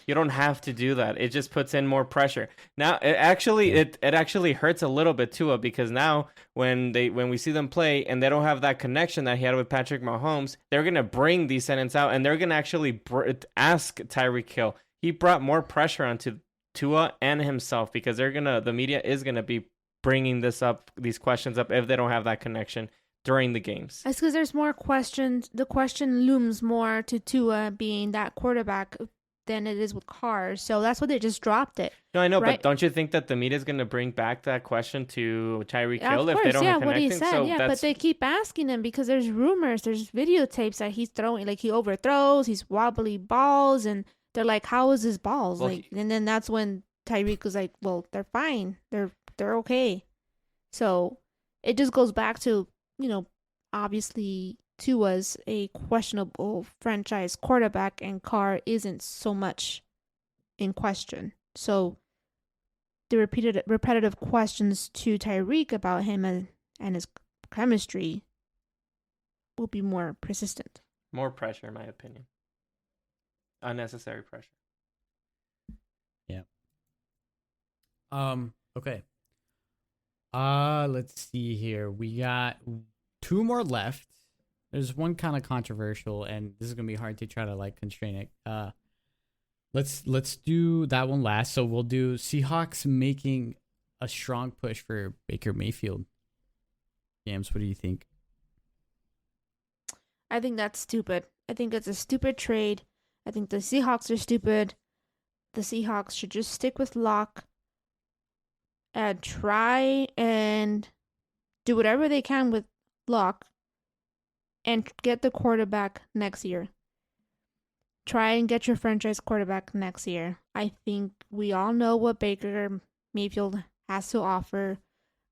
you don't have to do that. It just puts in more pressure. Now, it actually hurts a little bit too, because now when we see them play and they don't have that connection that he had with Patrick Mahomes, they're gonna bring these sentence out, and they're gonna actually ask Tyreek Hill. He brought more pressure onto Tua and himself, because the media is gonna be bringing these questions up if they don't have that connection during the games. It's because there's more questions. The question looms more to Tua being that quarterback than it is with Carr. So that's why they just dropped it. No, I know, right? But don't you think that the media is going to bring back that question to Tyreek Hill Of if they course, don't have what he connecting? said, So but they keep asking him because there's rumors, there's videotapes that he's throwing, like he overthrows, he's wobbly balls, and they're like, "How is his balls?" Well, and then that's when Tyreek was like, "Well, they're fine, they're okay." So it just goes back to, obviously Tua's a questionable franchise quarterback, and Carr isn't so much in question. So the repetitive questions to Tyreek about him and his chemistry will be more persistent. More pressure, in my opinion. Unnecessary pressure. Yeah. Okay. Let's see here. We got 2 more left. There's one kind of controversial, and this is gonna be hard to try to constrain it. Let's do that one last. So we'll do Seahawks making a strong push for Baker Mayfield. James, what do you think? I think that's stupid. I think it's a stupid trade. I think the Seahawks are stupid. The Seahawks should just stick with Locke and try and do whatever they can with Locke and get the quarterback next year. Try and get your franchise quarterback next year. I think we all know what Baker Mayfield has to offer.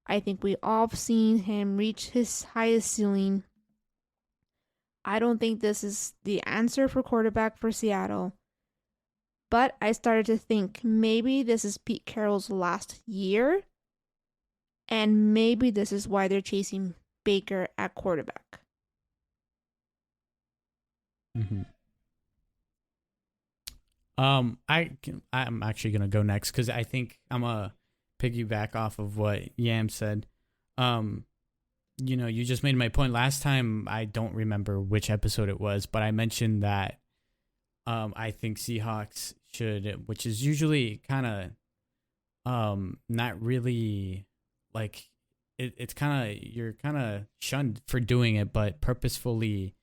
I think we all have seen him reach his highest ceiling. I don't think this is the answer for quarterback for Seattle. But I started to think maybe this is Pete Carroll's last year. And maybe this is why they're chasing Baker at quarterback. Mm-hmm. I'm actually gonna go next because I think I'm gonna piggyback off of what Yam said. You just made my point last time. I don't remember which episode it was, but I mentioned that I think Seahawks should, which is usually kind of not really it's kind of, you're kind of shunned for doing it, but purposefully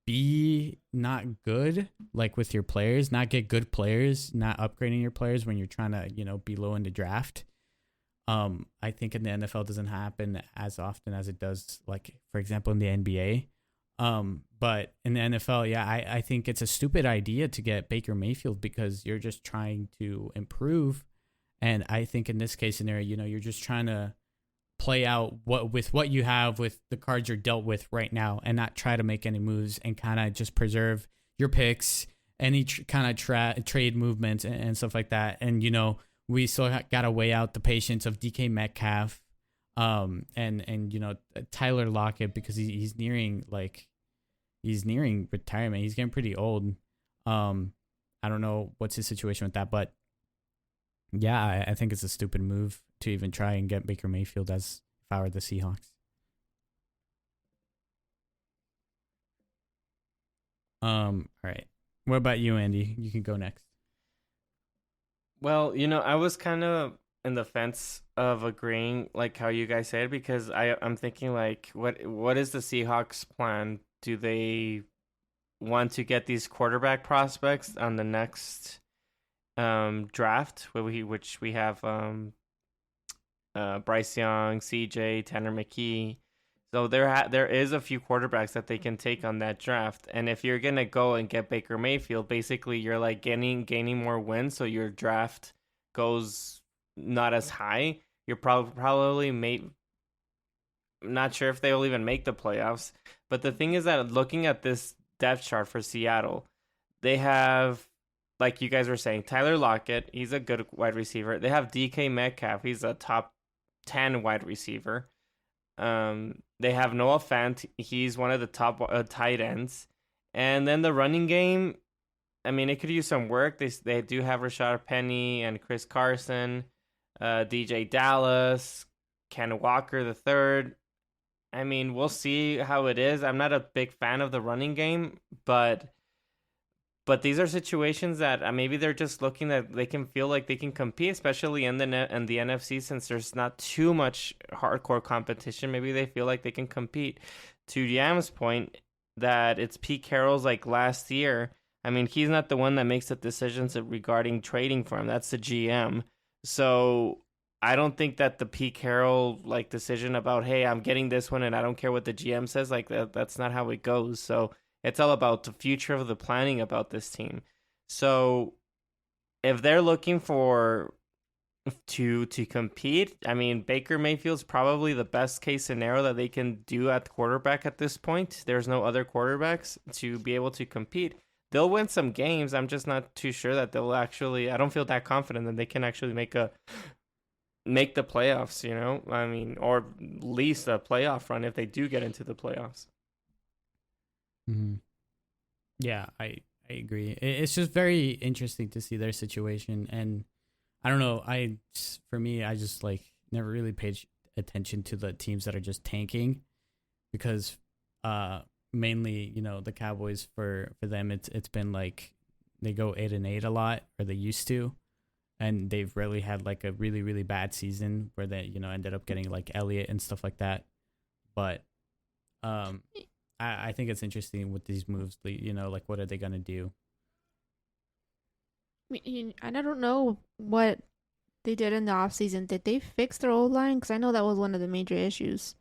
be not good with your players, not get good players, not upgrading your players when you're trying to be low in the draft. I think in the NFL doesn't happen as often as it does, for example, in the NBA. But in the NFL, yeah, I think it's a stupid idea to get Baker Mayfield because you're just trying to improve. And I think in this case scenario, you're just trying to play out what you have with the cards you're dealt with right now and not try to make any moves and kind of just preserve your picks, any kind of trade movements and stuff like that. And, we still got to weigh out the patience of DK Metcalf, and Tyler Lockett because he's nearing retirement. He's getting pretty old. I don't know what's his situation with that, but yeah, I think it's a stupid move to even try and get Baker Mayfield as if I were the Seahawks. All right. What about you, Andy? You can go next. Well, I was kind of in the fence of agreeing, how you guys said, because I'm thinking, what is the Seahawks' plan? Do they want to get these quarterback prospects on the next draft, which we have Bryce Young, CJ, Tanner McKee. So there is a few quarterbacks that they can take on that draft. And if you're gonna go and get Baker Mayfield, basically you're gaining more wins, so your draft goes not as high. You're probably not sure if they will even make the playoffs. But the thing is that looking at this depth chart for Seattle, they have, like you guys were saying, Tyler Lockett, he's a good wide receiver. They have DK Metcalf, he's a top 10 wide receiver. They have Noah Fant, he's one of the top tight ends. And then the running game, I mean, it could use some work. They do have Rashad Penny and Chris Carson, DJ Dallas, Ken Walker the third. I mean, we'll see how it is. I'm not a big fan of the running game, but But these are situations that maybe they're just looking that they can feel like they can compete, especially in the NFC, since there's not too much hardcore competition. Maybe they feel like they can compete. To Yam's point, that it's Pete Carroll's like last year. I mean, he's not the one that makes the decisions regarding trading for him. That's the GM. So I don't think that the Pete Carroll like decision about, hey, I'm getting this one and I don't care what the GM says, like that's not how it goes. So it's all about the future of the planning about this team. So if they're looking to compete, I mean, Baker Mayfield's probably the best case scenario that they can do at quarterback at this point. There's no other quarterbacks to be able to compete. They'll win some games. I'm just not too sure that they'll actually, I don't feel that confident that they can actually make the playoffs, you know? I mean, or at least a playoff run if they do get into the playoffs. Mm-hmm. Yeah, I agree. It's just very interesting to see their situation, and I don't know. For me, I just like never really paid attention to the teams that are just tanking, because mainly, you know, the Cowboys, for them it's been like they go 8-8 a lot, or they used to, and they've really had like a really, really bad season where they, you know, ended up getting like Elliott and stuff like that. But I think it's interesting with these moves, you know, like what are they gonna do? I don't know what they did in the offseason. Did they fix their old line? Because I know that was one of the major issues.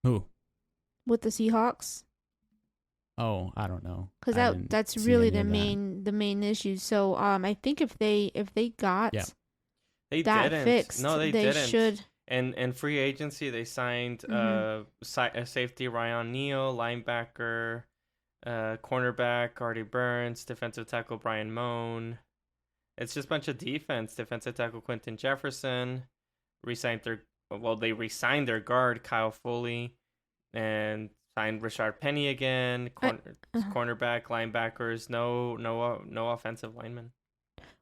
Who? With the Seahawks. Oh, I don't know. Because that's really the main issue. So I think if they got they that didn't. fixed, no, they didn't. should. And in free agency, they signed a safety Ryan Neal, linebacker, cornerback Artie Burns, defensive tackle Brian Moan. It's just a bunch of defense. Defensive tackle Quentin Jefferson. They resigned their guard Kyle Foley, and signed Rashard Penny again. Cornerback, linebackers, no offensive linemen.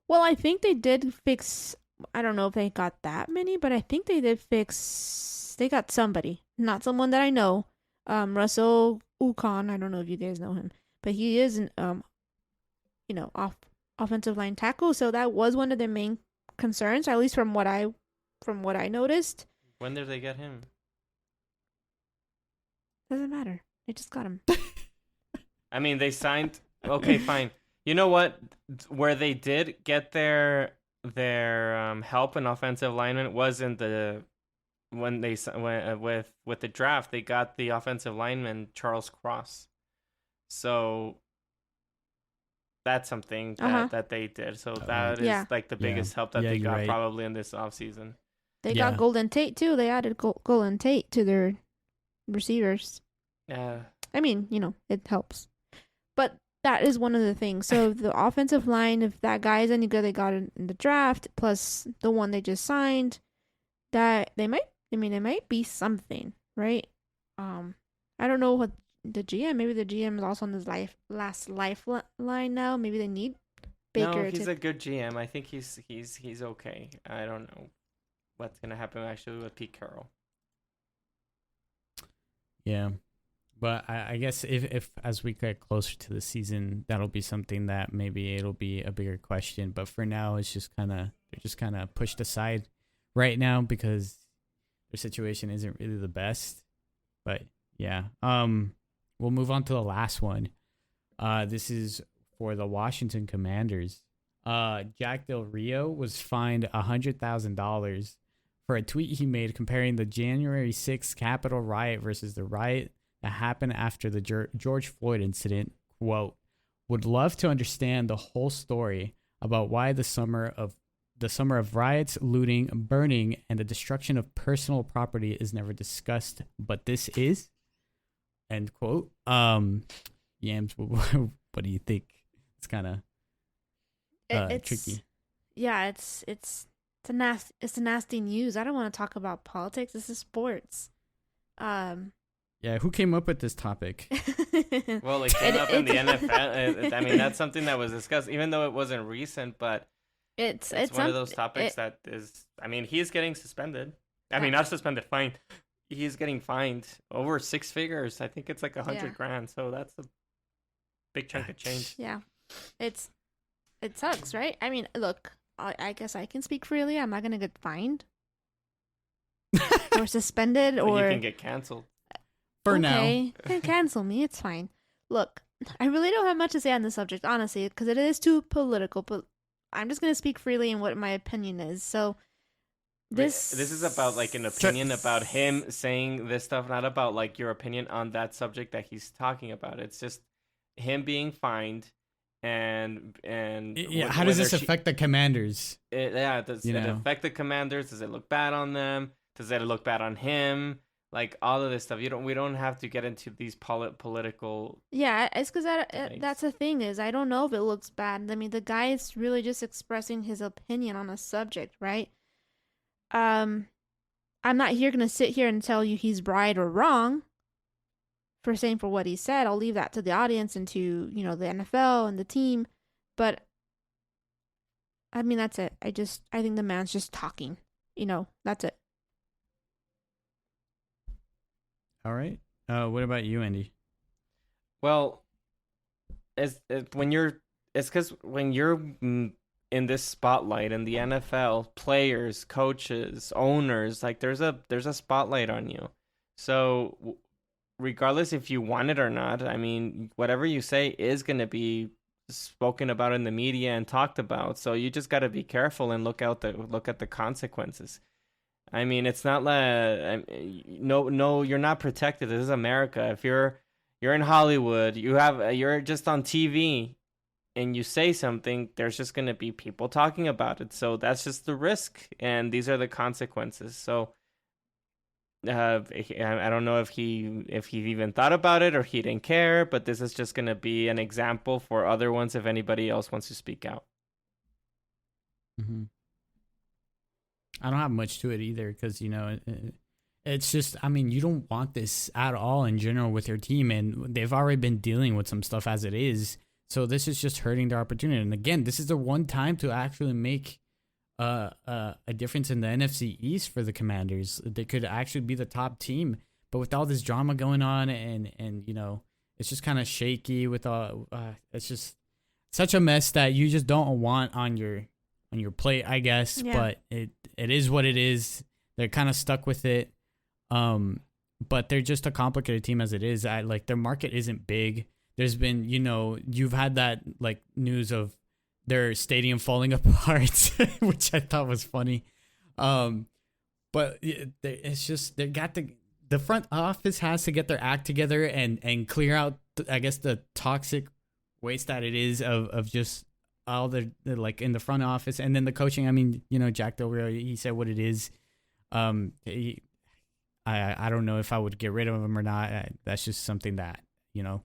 Well, I think they did fix. I don't know if they got that many, but I think they did fix. They got somebody, not someone that I know. Russell Ukon. I don't know if you guys know him, but he is an offensive line tackle. So that was one of their main concerns, at least from what I noticed. When did they get him? Doesn't matter. They just got him. I mean, they signed. Okay, fine. You know what? Where they did get their help in offensive lineman was in when with the draft. They got the offensive lineman Charles Cross. So that's something that they did. So that is like the biggest help that they got probably in this offseason. They got Golden Tate too. They added Golden Tate to their receivers. Yeah. I mean, you know, it helps. But that is one of the things. So the offensive line, if that guy is any good, they got in the draft, plus the one they just signed, that it might be something, right? I don't know what the GM, maybe the GM is also on his last lifeline now. Maybe they need Baker. No, he's a good GM. I think he's okay. I don't know what's gonna happen actually with Pete Carroll. Yeah. But I guess if as we get closer to the season, that'll be something that maybe it'll be a bigger question. But for now, it's just they're just kind of pushed aside right now because their situation isn't really the best. But yeah, we'll move on to the last one. This is for the Washington Commanders. Jack Del Rio was fined $100,000 for a tweet he made comparing the January 6th Capitol riot versus the riot that happened after the George Floyd incident. Quote, would love to understand the whole story about why the summer of riots, looting, burning, and the destruction of personal property is never discussed, but this is. End quote. Yams, what do you think? It's kind of tricky. Yeah, it's a nasty news. I don't want to talk about politics. This is sports. Yeah, who came up with this topic? Well, it came up in the NFL. I mean, that's something that was discussed, even though it wasn't recent, but it's one of those topics that is, I mean, he's getting suspended. I mean, not suspended, fined. He's getting fined over 6 figures. I think it's like $100,000. So that's a Big chunk of change. Yeah, it sucks, right? I mean, look, I guess I can speak freely. I'm not gonna get fined or suspended, or you can get canceled. For now, can cancel me. It's fine. Look, I really don't have much to say on this subject, honestly, because it is too political. But I'm just gonna speak freely in what my opinion is. So this is about like an opinion about him saying this stuff, not about like your opinion on that subject that he's talking about. It's just him being fined, and yeah. How does this affect the Commanders? Does it affect the Commanders? Does it look bad on them? Does it look bad on him? Like all of this stuff. We don't have to get into these political. Yeah, it's because that's the thing is I don't know if it looks bad. I mean, the guy is really just expressing his opinion on a subject, right? I'm not gonna sit here and tell you he's right or wrong for saying for what he said. I'll leave that to the audience and to, the NFL and the team. But I mean, that's it. I think the man's just talking. That's it. All right. What about you, Andy? Well, it's because when you're in this spotlight in the NFL, players, coaches, owners, like there's a spotlight on you. So regardless if you want it or not, I mean, whatever you say is going to be spoken about in the media and talked about. So you just got to be careful and look at the consequences. I mean, it's not like no, you're not protected. This is America. If you're in Hollywood, you're just on TV and you say something, there's just going to be people talking about it. So that's just the risk, and these are the consequences. So I don't know if he even thought about it or he didn't care, but this is just going to be an example for other ones if anybody else wants to speak out. Mm-hmm. I don't have much to it either because, it's just, I mean, you don't want this at all in general with your team, and they've already been dealing with some stuff as it is. So this is just hurting their opportunity. And again, this is the one time to actually make a difference in the NFC East for the Commanders. They could actually be the top team, but with all this drama going on and it's just kind of shaky with all. It's just such a mess that you just don't want on your plate, I guess. Yeah. But it is what it is. They're kind of stuck with it. But they're just a complicated team as it is. Their market isn't big. There's been, you've had that like news of their stadium falling apart, which I thought was funny. But it's just they got the front office has to get their act together and clear out, I guess, the toxic waste that it is of just all the like in the front office, and then the coaching. I mean, Jack Del Rio, he said what it is. I don't know if I would get rid of him or not. That's just something that No,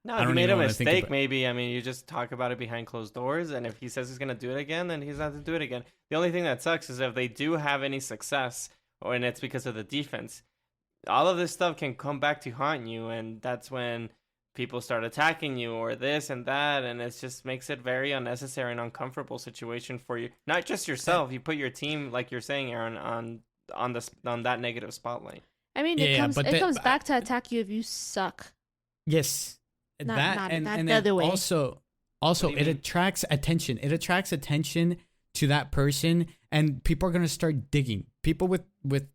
if you made a mistake, maybe. I mean, you just talk about it behind closed doors, and if he says he's going to do it again, then he's not to do it again. The only thing that sucks is if they do have any success, and it's because of the defense, all of this stuff can come back to haunt you, and that's when people start attacking you or this and that, and it just makes it very unnecessary and uncomfortable situation for you. Not just yourself, you put your team, like you're saying, Aaron, on that negative spotlight. I mean, it comes back to attack you if you suck. Yes. Not and the then other way. Also it attracts attention. It attracts attention to that person, and people are gonna start digging. People with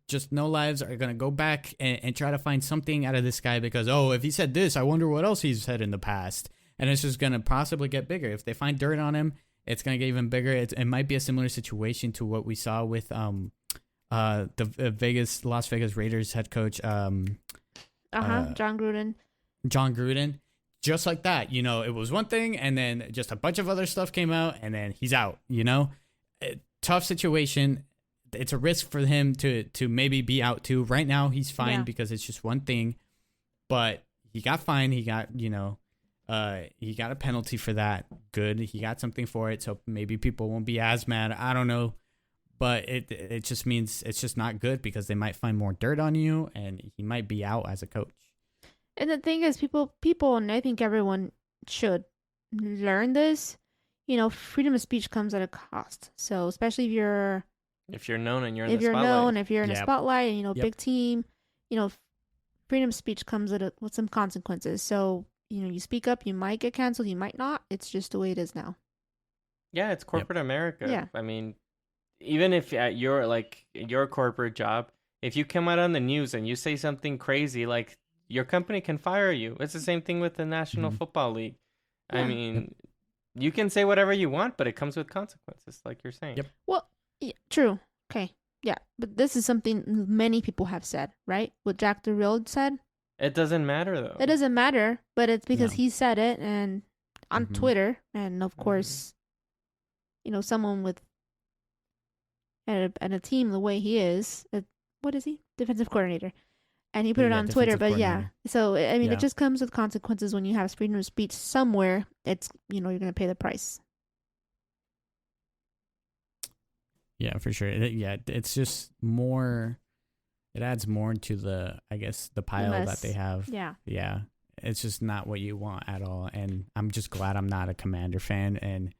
just no lives are gonna go back and try to find something out of this guy because, if he said this, I wonder what else he's said in the past, and it's just gonna possibly get bigger. If they find dirt on him, it's gonna get even bigger. It might be a similar situation to what we saw with the Las Vegas Raiders head coach John Gruden. Just like that, it was one thing, and then just a bunch of other stuff came out, and then he's out. Tough situation. It's a risk for him to maybe be out too. Right now, he's fine because it's just one thing, but he got fined. He got he got a penalty for that. Good, he got something for it, so maybe people won't be as mad. I don't know, but it just means it's just not good because they might find more dirt on you, and he might be out as a coach. And the thing is, people, and I think everyone should learn this. Freedom of speech comes at a cost. So especially if you're known and you're in the spotlight. If you're known, if you're in a spotlight, and big team, freedom of speech comes with some consequences. So you speak up, you might get canceled, you might not. It's just the way it is now. Yeah, it's corporate America. Yeah. I mean, even if at your corporate job, if you come out on the news and you say something crazy, like your company can fire you. It's the same thing with the National Football League. Yeah. I mean, you can say whatever you want, but it comes with consequences, like you're saying. Yep. Well, yeah, true. Okay. Yeah, but this is something many people have said, right? What Jack the Real said. It doesn't matter though. It doesn't matter, but it's because No. he said it, and on Twitter, and of course, someone with and a team the way he is. What is he? Defensive coordinator. And he put it on Twitter, but yeah. So, I mean, it just comes with consequences when you have freedom of speech somewhere. It's, you're going to pay the price. Yeah, for sure. Yeah, it's just more, it adds more to the, I guess, the pile that they have. Yeah. Yeah. It's just not what you want at all. And I'm just glad I'm not a Commander fan. And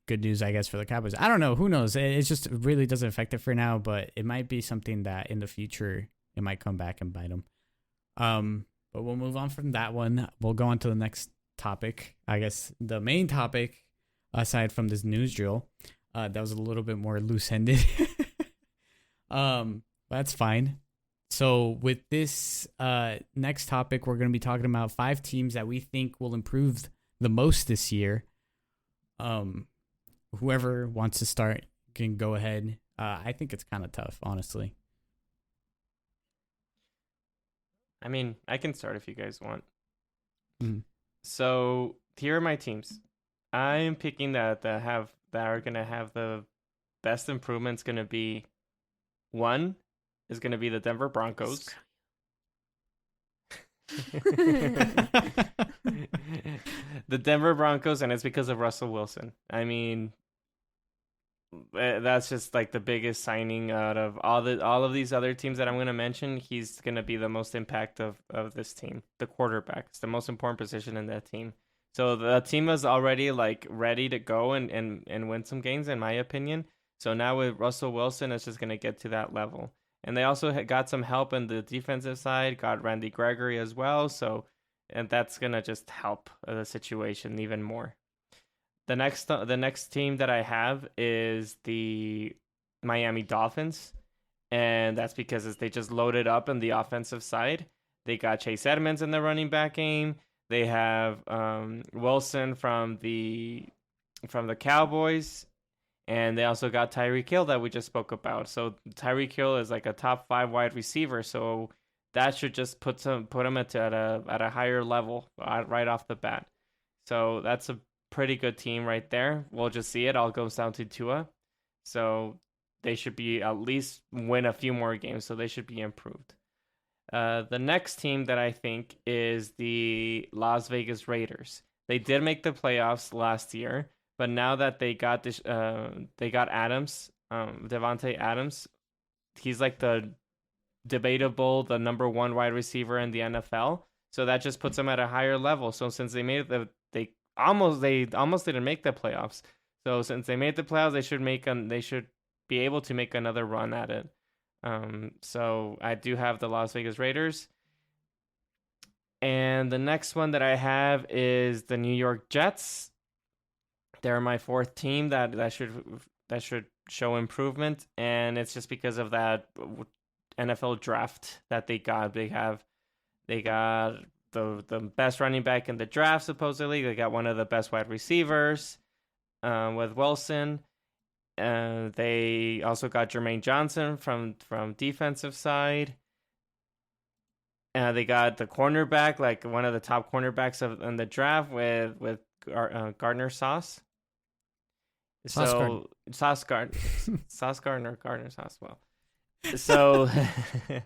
good news, I guess, for the Cowboys. I don't know. Who knows? It just really doesn't affect it for now, but it might be something that in the future, it might come back and bite them. But we'll move on from that one. We'll go on to the next topic. I guess the main topic, aside from this news drill, that was a little bit more loose-ended. That's fine. So with this next topic, we're going to be talking about 5 teams that we think will improve the most this year. Whoever wants to start can go ahead. I think it's kind of tough, honestly. I mean, I can start if you guys want. Mm-hmm. So here are my teams. I am picking that are gonna have the best improvements. Gonna be one is gonna be the Denver Broncos. The Denver Broncos, and it's because of Russell Wilson. I mean, that's just like the biggest signing out of all of these other teams that I'm going to mention. He's going to be the most impact of this team. The quarterback is the most important position in that team. So the team is already like ready to go and win some games, in my opinion. So now with Russell Wilson, it's just going to get to that level. And they also got some help in the defensive side, got Randy Gregory as well. And that's going to just help the situation even more. The next team that I have is the Miami Dolphins, and that's because they just loaded up on the offensive side. They got Chase Edmonds in the running back game. They have Wilson from the Cowboys, and they also got Tyreek Hill that we just spoke about. So Tyreek Hill is like a top 5 wide receiver, so that should just put him at a higher level right off the bat. So that's a pretty good team right there. We'll just see. It all goes down to Tua. So they should be at least win a few more games. So they should be improved. The next team that I think is the Las Vegas Raiders. They did make the playoffs last year, but now that they got this, they got Adams, Devontae Adams. He's like the number 1 wide receiver in the NFL. So that just puts them at a higher level. So since they made they almost didn't make the playoffs. So since they made the playoffs, they should be able to make another run at it. So I do have the Las Vegas Raiders. And the next one that I have is the New York Jets. They're my 4th team that should show improvement, and it's just because of that NFL draft that they got. They got the best running back in the draft, supposedly. They got one of the best wide receivers with Wilson. They also got Jermaine Johnson from defensive side. They got the cornerback, like one of the top cornerbacks in the draft with Gardner Sauce. Sauce Gardner. Well, so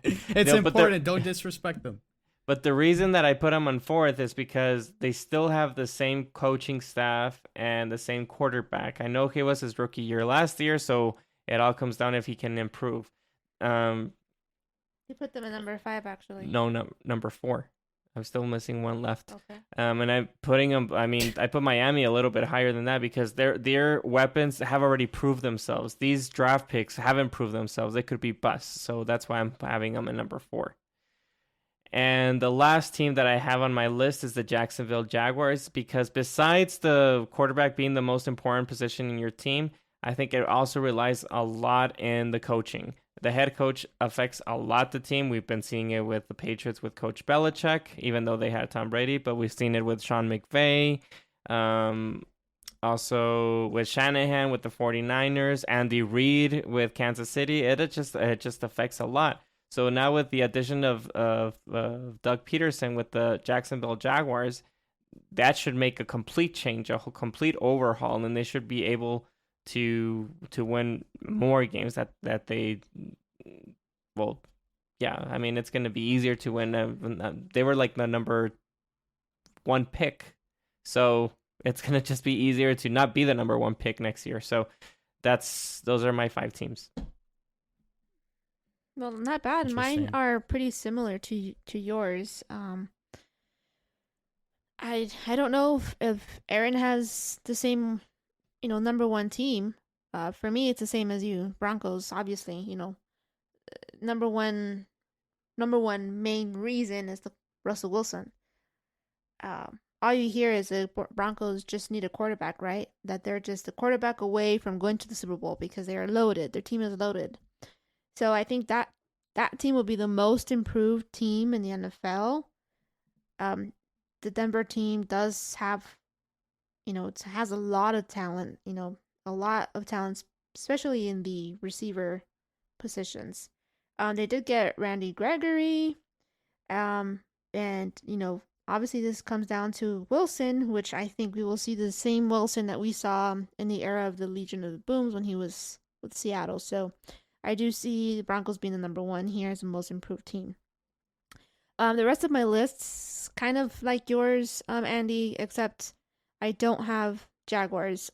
it's important. Don't disrespect them. But the reason that I put him on 4th is because they still have the same coaching staff and the same quarterback. I know it was his rookie year last year, so it all comes down if he can improve. You put them at number 5, actually. No, number 4. I'm still missing one left. Okay. And I'm putting them. I mean, I put Miami a little bit higher than that because their weapons have already proved themselves. These draft picks haven't proved themselves. They could be busts. So that's why I'm having them at number 4. And the last team that I have on my list is the Jacksonville Jaguars, because besides the quarterback being the most important position in your team, I think it also relies a lot in the coaching. The head coach affects a lot the team. We've been seeing it with the Patriots with Coach Belichick, even though they had Tom Brady, but we've seen it with Sean McVay. Also with Shanahan with the 49ers, Andy Reid with Kansas City. It just affects a lot. So now with the addition of Doug Peterson with the Jacksonville Jaguars, that should make a complete change, a whole complete overhaul, and they should be able to win more games that they, well, yeah, I mean, it's going to be easier to win. They were like the number 1 pick, so it's going to just be easier to not be the number 1 pick next year. So those are my 5 teams. Well, not bad. Mine are pretty similar to yours. I don't know if Aaron has the same, number 1 team. For me, it's the same as you. Broncos, obviously, number one main reason is the Russell Wilson. All you hear is the Broncos just need a quarterback, right? That they're just a quarterback away from going to the Super Bowl because they are loaded. Their team is loaded. So I think that team will be the most improved team in the NFL. The Denver team does have, it has a lot of talent, a lot of talents, especially in the receiver positions. They did get Randy Gregory, and, obviously this comes down to Wilson, which I think we will see the same Wilson that we saw in the era of the Legion of the Booms when he was with Seattle. So I do see the Broncos being the number 1 here as the most improved team. The rest of my lists kind of like yours, Andy, except I don't have Jaguars.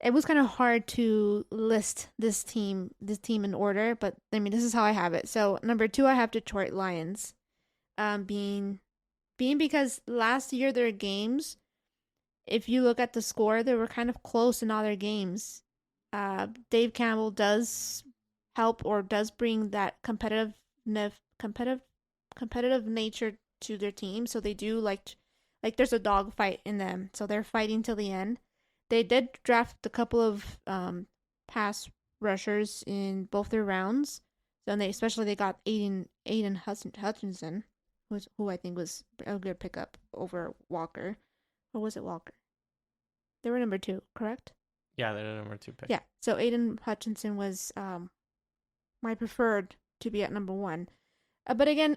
It was kind of hard to list this team in order, but I mean, this is how I have it. So number 2, I have Detroit Lions. Being because last year their games, if you look at the score, they were kind of close in all their games. Dave Campbell does help or does bring that competitive nature to their team, so they do like there's a dog fight in them, so they're fighting till the end. They did draft a couple of pass rushers in both their rounds, so they got Aiden Hutchinson, who I think was a good pickup over Walker. Or was it Walker? They were number 2, correct? Yeah, they're the number 2 pick. Yeah, so Aiden Hutchinson was my preferred to be at number 1. But again,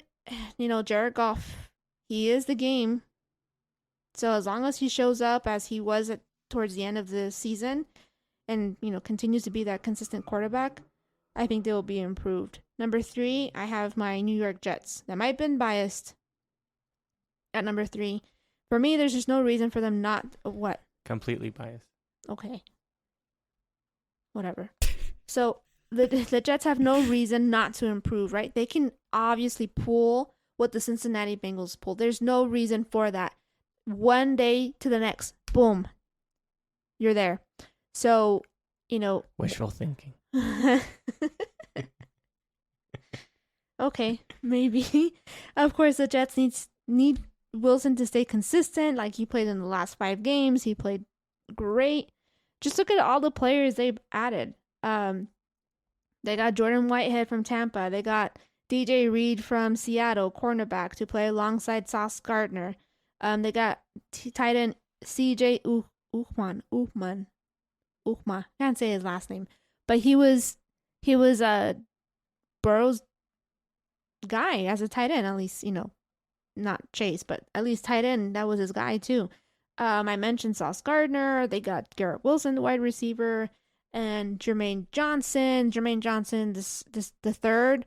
Jared Goff, he is the game. So as long as he shows up as he was towards the end of the season and, continues to be that consistent quarterback, I think they will be improved. Number 3, I have my New York Jets. That might have been biased at number 3. For me, there's just no reason for them not... What? Completely biased. Okay. Whatever. So the Jets have no reason not to improve, right? They can obviously pull what the Cincinnati Bengals pulled. There's no reason for that. One day to the next, boom, you're there. So, wishful thinking. Okay, maybe. Of course, the Jets need Wilson to stay consistent. Like he played in the last 5 games, he played great. Just look at all the players they've added. They got Jordan Whitehead from Tampa. They got DJ Reed from Seattle, cornerback, to play alongside Sauce Gardner. They got tight end CJ Uchma. Can't say his last name, but he was Burrow's guy as a tight end, at least, not Chase, but at least tight end. That was his guy too. I mentioned Sauce Gardner. They got Garrett Wilson, the wide receiver, and Jermaine Johnson, the third,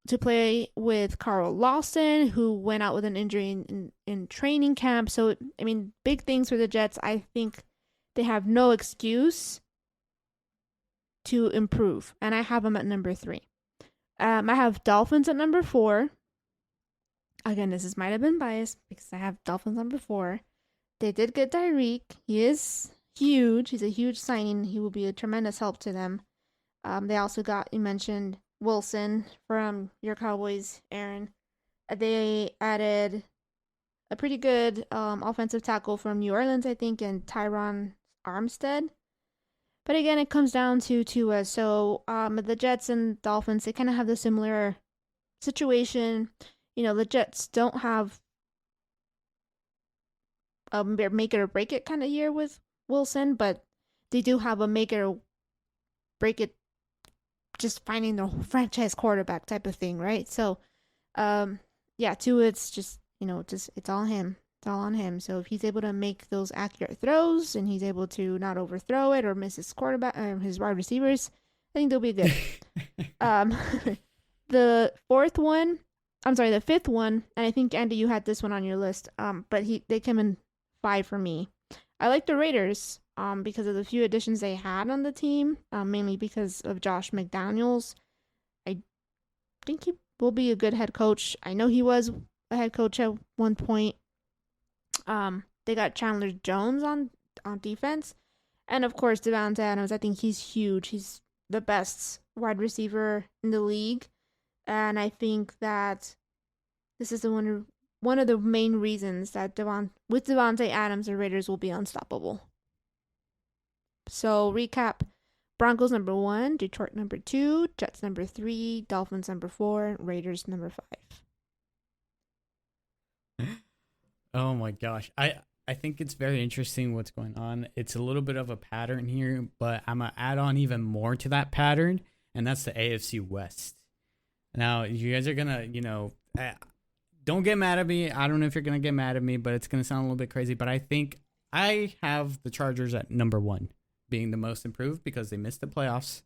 to play with Carl Lawson, who went out with an injury in training camp. So, I mean, big things for the Jets. I think they have no excuse to improve, and I have them at number 3. I have Dolphins at number 4. Again, this might have been biased because I have Dolphins number 4. They did get Tyreek. He is huge. He's a huge signing. He will be a tremendous help to them. They also got, you mentioned, Wilson from your Cowboys, Aaron. They added a pretty good offensive tackle from New Orleans, I think, and Tyron Armstead. But again, it comes down to Tua. So the Jets and Dolphins, they kind of have the similar situation. You know, the Jets don't have a make it or break it kind of year with Wilson, but they do have a make it or break it, just finding the franchise quarterback type of thing, right? So, yeah, Tua, it's just it's all him. It's all on him. So if he's able to make those accurate throws and he's able to not overthrow it or miss his quarterback or his wide receivers, I think they'll be good. The fifth one, and I think Andy, you had this one on your list. But they came in 5 for me. I like the Raiders. Because of the few additions they had on the team, mainly because of Josh McDaniels. I think he will be a good head coach. I know he was a head coach at one point. They got Chandler Jones on defense. And of course, Devontae Adams. I think he's huge. He's the best wide receiver in the league. And I think that this is one of the main reasons that with Devontae Adams, the Raiders will be unstoppable. So, recap. Broncos number 1, Detroit number 2, Jets number 3, Dolphins number 4, Raiders number 5. Oh my gosh. I think it's very interesting what's going on. It's a little bit of a pattern here, but I'm going to add on even more to that pattern, and that's the AFC West. Now, you guys are going to, don't get mad at me. I don't know if you're going to get mad at me, but it's going to sound a little bit crazy, but I think I have the Chargers at number 1. Being the most improved because they missed the playoffs.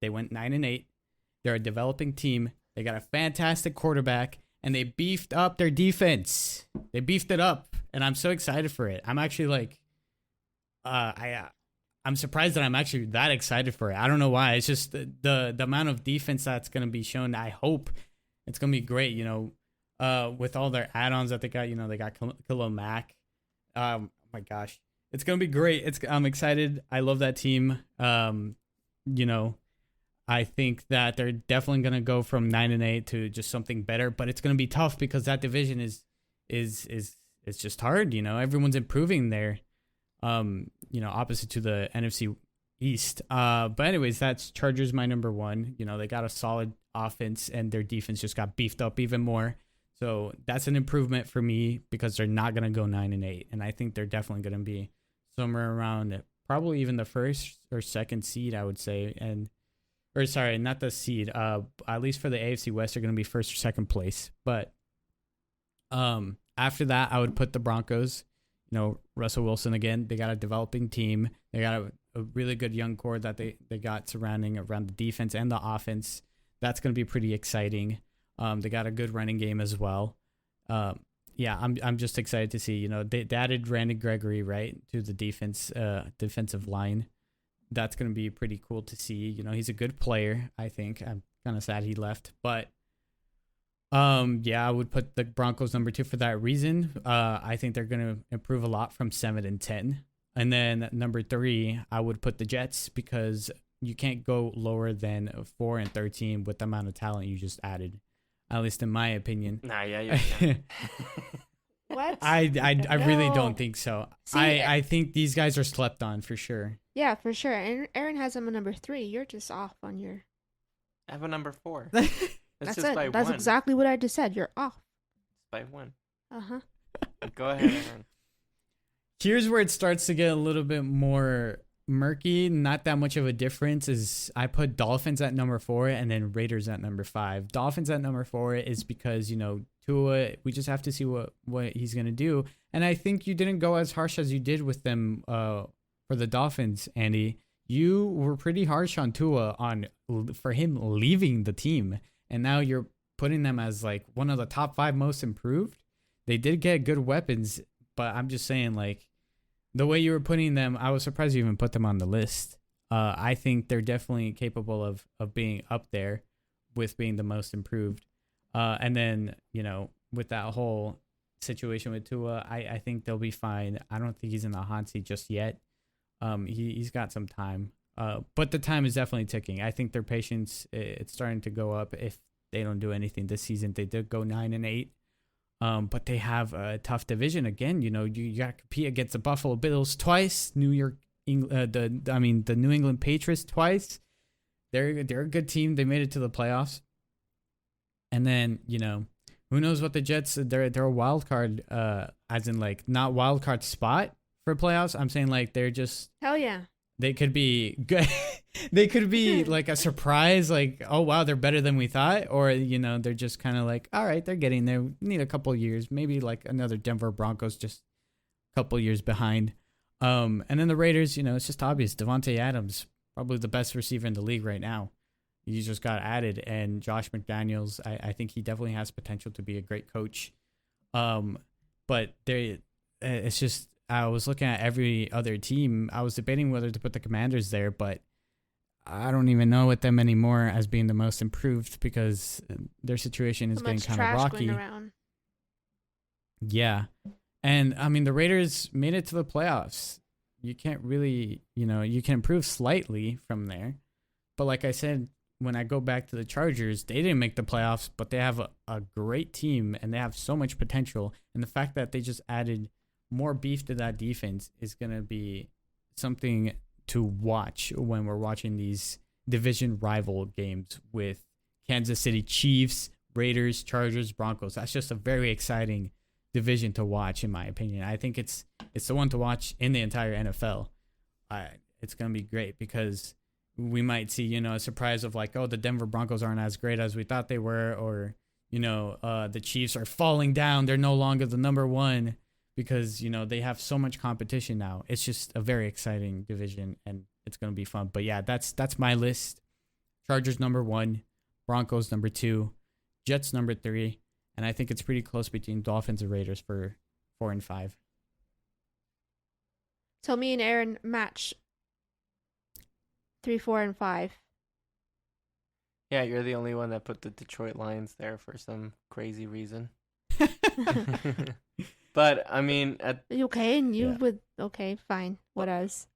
They went 9-8. They're a developing team. They got a fantastic quarterback, and they beefed up their defense. They beefed it up, and I'm so excited for it. I'm actually I'm surprised that I'm actually that excited for it. I don't know why. It's just the amount of defense that's going to be shown. I hope it's going to be great. With all their add-ons that they got. They got Khalil Mack. Oh my gosh. It's going to be great. I'm excited. I love that team. I think that they're definitely going to go from 9-8 to just something better, but it's going to be tough because that division is just hard. Everyone's improving there. Opposite to the NFC East. But anyways, that's Chargers my number 1. They got a solid offense and their defense just got beefed up even more. So that's an improvement for me because they're not going to go 9-8, and I think they're definitely going to be somewhere around probably even the first or second seed, I would say. Not the seed. At least for the AFC West, they're going to be first or second place. But after that, I would put the Broncos. Russell Wilson again. They got a developing team. They got a really good young core that they got surrounding around the defense and the offense. That's going to be pretty exciting. They got a good running game as well. Yeah, I'm just excited to see. They added Randy Gregory right to the defensive line. That's going to be pretty cool to see. He's a good player. I think I'm kind of sad he left, but I would put the Broncos number 2 for that reason. I think they're going to improve a lot from 7-10, and then number 3, I would put the Jets because you can't go lower than 4-13 with the amount of talent you just added. At least in my opinion. Nah, yeah, you can. What? I really don't think so. See, I think these guys are slept on for sure. Yeah, for sure. And Aaron has them a number 3. You're just off on your. I have a number 4. That's it. That's exactly what I just said. You're off. It's by 1. Uh-huh. Go ahead, Aaron. Here's where it starts to get a little bit more murky. Not that much of a difference. Is I put Dolphins at number 4 and then Raiders at number 5. Dolphins at number 4 is because Tua, we just have to see what he's gonna do. And I think you didn't go as harsh as you did with them for the Dolphins, Andy. You were pretty harsh on Tua for him leaving the team, and now you're putting them as like one of the top 5 most improved. They did get good weapons, but I'm just saying the way you were putting them, I was surprised you even put them on the list. I think they're definitely capable of being up there with being the most improved. And then, with that whole situation with Tua, I think they'll be fine. I don't think he's in the hot seat just yet. He's got some time. But the time is definitely ticking. I think their patience, it's starting to go up if they don't do anything this season. They did go 9-8. But they have a tough division again. You know, you got to compete against the Buffalo Bills twice, the New England Patriots twice. They're a good team. They made it to the playoffs. And then, you know, who knows what the Jets, they're a wild card, as in like not wild card spot for playoffs. I'm saying like they're just, hell yeah. they could be good. They could be like a surprise, like, oh wow, they're better than we thought, or you know, they're just kind of like, all right, they're getting there. Need a couple of years, maybe like another Denver Broncos, just a couple of years behind. And then the Raiders, you know, it's just obvious. Devontae Adams, probably the best receiver in the league right now. He just got added, and Josh McDaniels, I think he definitely has potential to be a great coach. But it's just, I was looking at every other team. I was debating whether to put the Commanders there, but I don't even know with them anymore as being the most improved because their situation is getting kind of rocky. Yeah. And I mean, the Raiders made it to the playoffs. You can't really, you know, you can improve slightly from there. But like I said, when I go back to the Chargers, they didn't make the playoffs, but they have a great team and they have so much potential. And the fact that they just added more beef to that defense is going to be something to watch when we're watching these division rival games with Kansas City Chiefs, Raiders, Chargers, Broncos. That's just a very exciting division to watch, in my opinion. I think it's the one to watch in the entire NFL. It's going to be great because we might see, you know, a surprise of like, oh, the Denver Broncos aren't as great as we thought they were, or, you know, the Chiefs are falling down. They're no longer the number one because, you know, they have so much competition now. It's just a very exciting division and it's going to be fun. But yeah, that's my list. Chargers number 1, Broncos number 2, Jets number 3, and I think it's pretty close between Dolphins and Raiders for 4 and 5. So me and Aaron match 3, 4, and 5. Yeah, you're the only one that put the Detroit Lions there for some crazy reason. But I mean, okay, and you would fine. What else?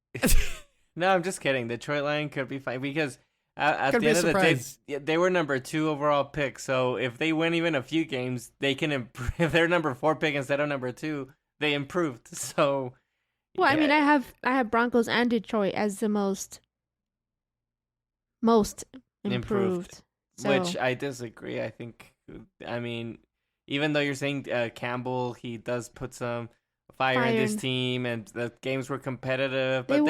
No, I'm just kidding. Detroit Lions could be fine because at the end of the day, they were number 2 overall pick. So if they win even a few games, they can improve. If they're number 4 pick instead of number 2, they improved. So, well, yeah. I mean, I have Broncos and Detroit as the most improved. So. Which I disagree. I think, I mean, even though you're saying Campbell, he does put some fire in this team, and the games were competitive, but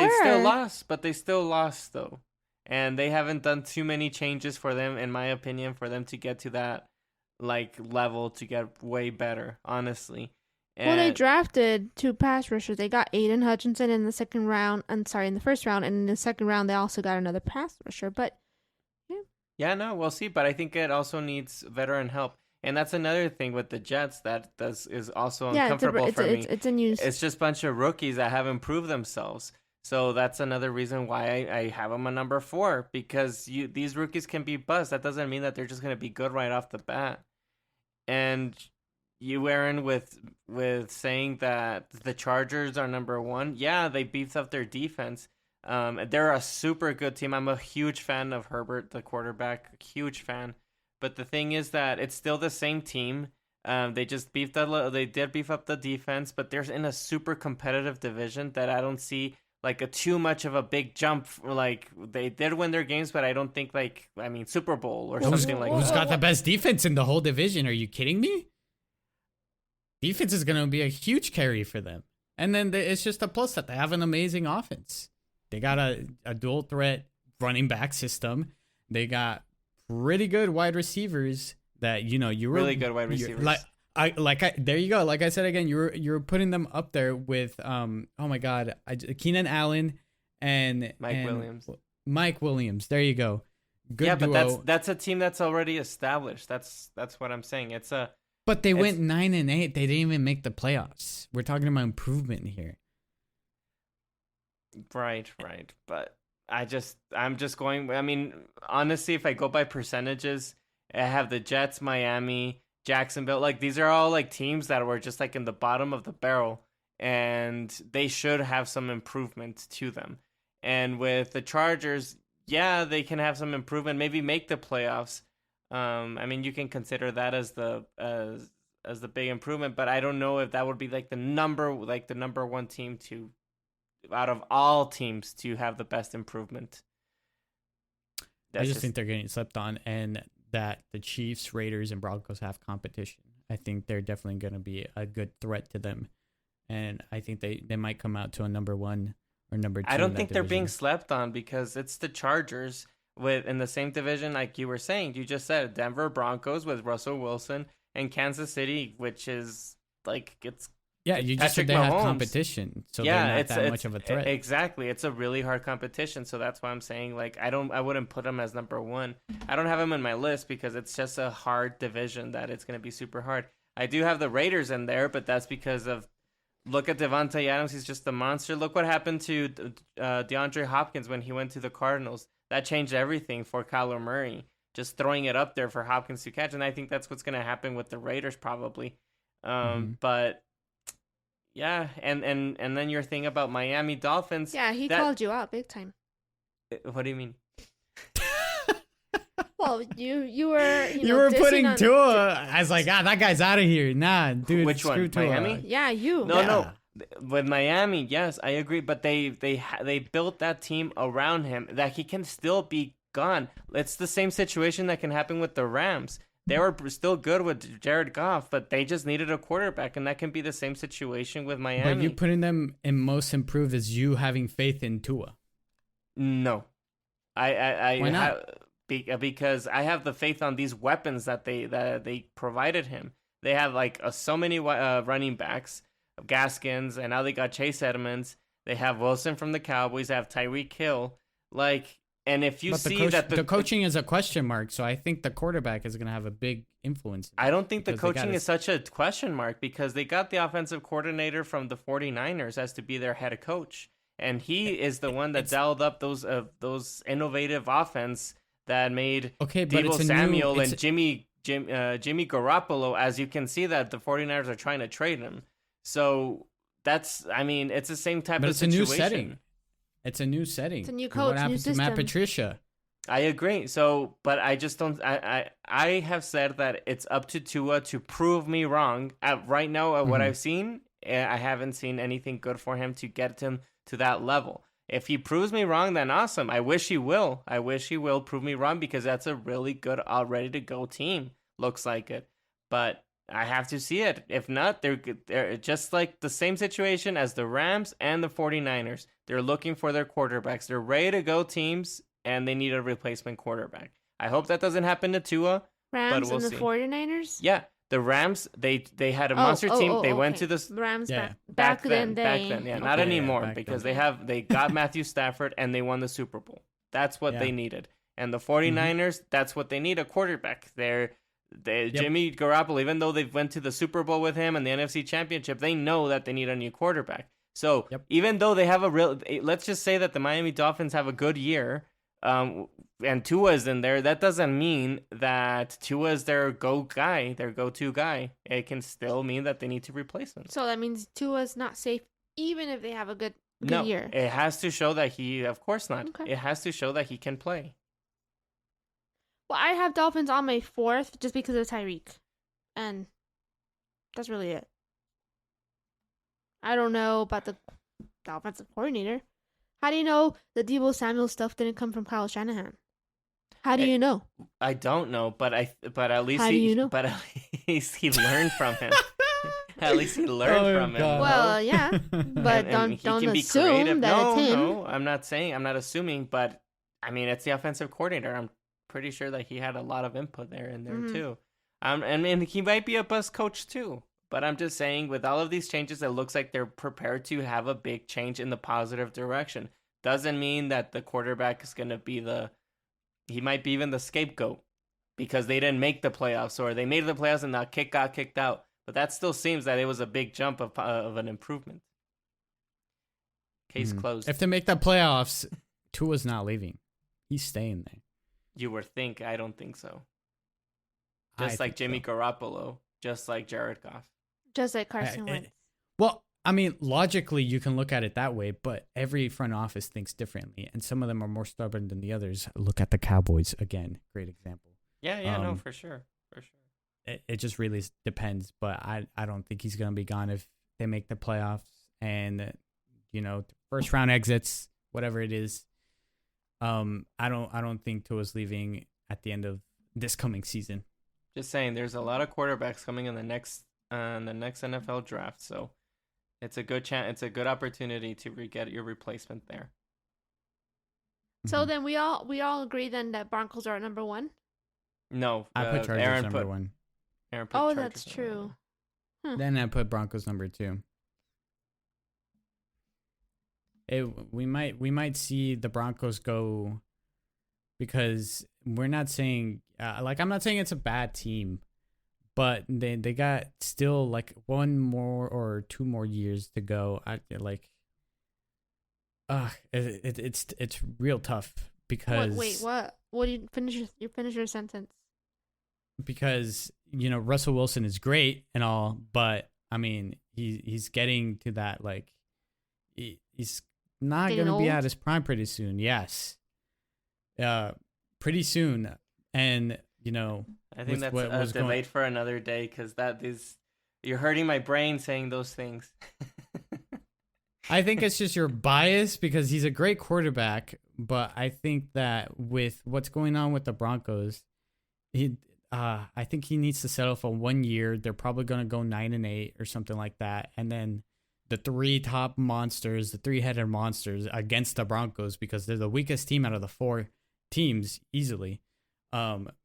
they still lost though, and they haven't done too many changes for them, in my opinion, for them to get to that like level to get way better, honestly. Well, they drafted 2 pass rushers. They got Aiden Hutchinson in the first round, and in the second round they also got another pass rusher. But yeah, no, we'll see. But I think it also needs veteran help. And that's another thing with the Jets that is also uncomfortable for me. It's a news. It's just a bunch of rookies that have improved themselves. So that's another reason why I have them a number 4, because these rookies can be bust. That doesn't mean that they're just going to be good right off the bat. And you, Aaron, with saying that the Chargers are number 1, yeah, they beefed up their defense. They're a super good team. I'm a huge fan of Herbert, the quarterback, huge fan. But the thing is that it's still the same team. They just they did beef up the defense, but they're in a super competitive division that I don't see like too much of a big jump. Like they did win their games, but I don't think Super Bowl or something like that. Who's got the best defense in the whole division? Are you kidding me? Defense is going to be a huge carry for them. And then it's just a plus that they have an amazing offense. They got a dual threat running back system. They got pretty good wide receivers that, you know, you were really good wide receivers. There you go. Like I said again, you're putting them up there with oh my God, Keenan Allen and Mike Williams. There you go. Good duo. But that's a team that's already established. That's what I'm saying. But they went 9-8. They didn't even make the playoffs. We're talking about improvement here. Right. But I'm just going, I mean, honestly, if I go by percentages, I have the Jets, Miami, Jacksonville. Like, these are all like teams that were just like in the bottom of the barrel, and they should have some improvement to them. And with the Chargers, yeah, they can have some improvement, maybe make the playoffs. I mean, you can consider that as the big improvement, but I don't know if that would be like the number one team to, out of all teams, to have the best improvement. I just think they're getting slept on, and that the Chiefs, Raiders, and Broncos have competition. I think they're definitely going to be a good threat to them, and I think they might come out to a number 1 or number 2. I don't think they're being slept on because it's the Chargers in the same division, like you were saying. You just said Denver Broncos with Russell Wilson and Kansas City, which is like you just said they have competition, so they're not that much of a threat. Exactly, it's a really hard competition, so that's why I'm saying like I wouldn't put them as number 1. I don't have them in my list because it's just a hard division that it's going to be super hard. I do have the Raiders in there, but that's because of look at Devontae Adams. He's just a monster. Look what happened to DeAndre Hopkins when he went to the Cardinals. That changed everything for Kyler Murray. Just throwing it up there for Hopkins to catch, and I think that's what's going to happen with the Raiders probably. But yeah, and then your thing about Miami Dolphins. Yeah, he called you out big time. What do you mean? Well, you were you were putting Tua as like, that guy's out of here. Nah, dude. Which one? Tua. Miami? Yeah, you. No. With Miami, yes, I agree, but they built that team around him that he can still be gone. It's the same situation that can happen with the Rams. They were still good with Jared Goff, but they just needed a quarterback, and that can be the same situation with Miami. But you putting them in most improved is you having faith in Tua. No. Why not? Because I have the faith on these weapons that they provided him. They have like so many running backs, Gaskins, and now they got Chase Edmonds. They have Wilson from the Cowboys. They have Tyreek Hill. And if you see that the coaching is a question mark, so I think the quarterback is going to have a big influence. I don't think the coaching is such a question mark because they got the offensive coordinator from the 49ers as to be their head coach. And he is the one that dialed up those innovative offense that made Deebo Samuel and Jimmy Garoppolo. As you can see that the 49ers are trying to trade him. So it's the same type of situation. It's a new setting. It's a new setting. It's a new coach, what happened new system. to Matt Patricia? I agree. So, but I just don't. I have said that it's up to Tua to prove me wrong. Right now, what I've seen, I haven't seen anything good for him to get him to that level. If he proves me wrong, then awesome. I wish he will. I wish he will prove me wrong because that's a really good, all ready to go team. Looks like it, but I have to see it. If not, they're just like the same situation as the Rams and the 49ers. They're looking for their quarterbacks. They're ready to go teams, and they need a replacement quarterback. I hope that doesn't happen to Tua. Rams but we'll and the see. 49ers? Yeah. The Rams, they had a monster team. They went to the Rams back then. Yeah, not anymore because then. they got Matthew Stafford and they won the Super Bowl. That's what they needed. And the 49ers, that's what they need, a quarterback. Jimmy Garoppolo, even though they went to the Super Bowl with him and the NFC Championship, they know that they need a new quarterback. So even though they have let's just say that the Miami Dolphins have a good year, and Tua's in there, that doesn't mean that Tua's their go-to guy. It can still mean that they need to replace him. So that means Tua's not safe even if they have a good year. It has to show that of course not. Okay. It has to show that he can play. Well, I have Dolphins on my 4th just because of Tyreek. And that's really it. I don't know about the offensive coordinator. How do you know the Deebo Samuel stuff didn't come from Kyle Shanahan? How do you know? I don't know, but at least How do you know? But at least he learned from him. At least he learned from him. Well, yeah, but and don't can be assume creative. that it's him. No, I'm not assuming, but I mean, it's the offensive coordinator. I'm pretty sure that he had a lot of input in there too. And he might be a bus coach too. But I'm just saying, with all of these changes, it looks like they're prepared to have a big change in the positive direction. Doesn't mean that the quarterback is going to be he might be even the scapegoat because they didn't make the playoffs, or they made the playoffs and got kicked out. But that still seems that it was a big jump of an improvement. Case closed. If they make the playoffs, Tua's not leaving. He's staying there. You would think. I don't think so. Just like Jimmy Garoppolo, just like Jared Goff. Just like Carson Wentz. Well, I mean, logically, you can look at it that way, but every front office thinks differently, and some of them are more stubborn than the others. Look at the Cowboys again, great example. Yeah, no, for sure. It just really depends, but I don't think he's gonna be gone if they make the playoffs and first round exits, whatever it is. I don't think Tua's leaving at the end of this coming season. Just saying, there's a lot of quarterbacks coming in the next NFL draft, so it's a good chance. It's a good opportunity to get your replacement there. So then we all agree then that Broncos are at number 1. No, I put Chargers Aaron number put, 1. Aaron put Oh, Chargers that's true. Then I put Broncos number 2. We might see the Broncos go, because we're not saying I'm not saying it's a bad team, but they got still like 1 more or 2 more years to go. It's real tough because What do you finish your sentence? Because Russell Wilson is great and all, but I mean he's getting to that, like he's not going to be at his prime pretty soon. Yes. Pretty soon. And, I think that's delayed for another day, because you're hurting my brain saying those things. I think it's just your bias because he's a great quarterback, but I think that with what's going on with the Broncos, I think he needs to settle for 1 year. They're probably going to go 9-8 or something like that. And then the 3 top monsters, the 3-headed monsters against the Broncos, because they're the weakest team out of the 4 teams easily,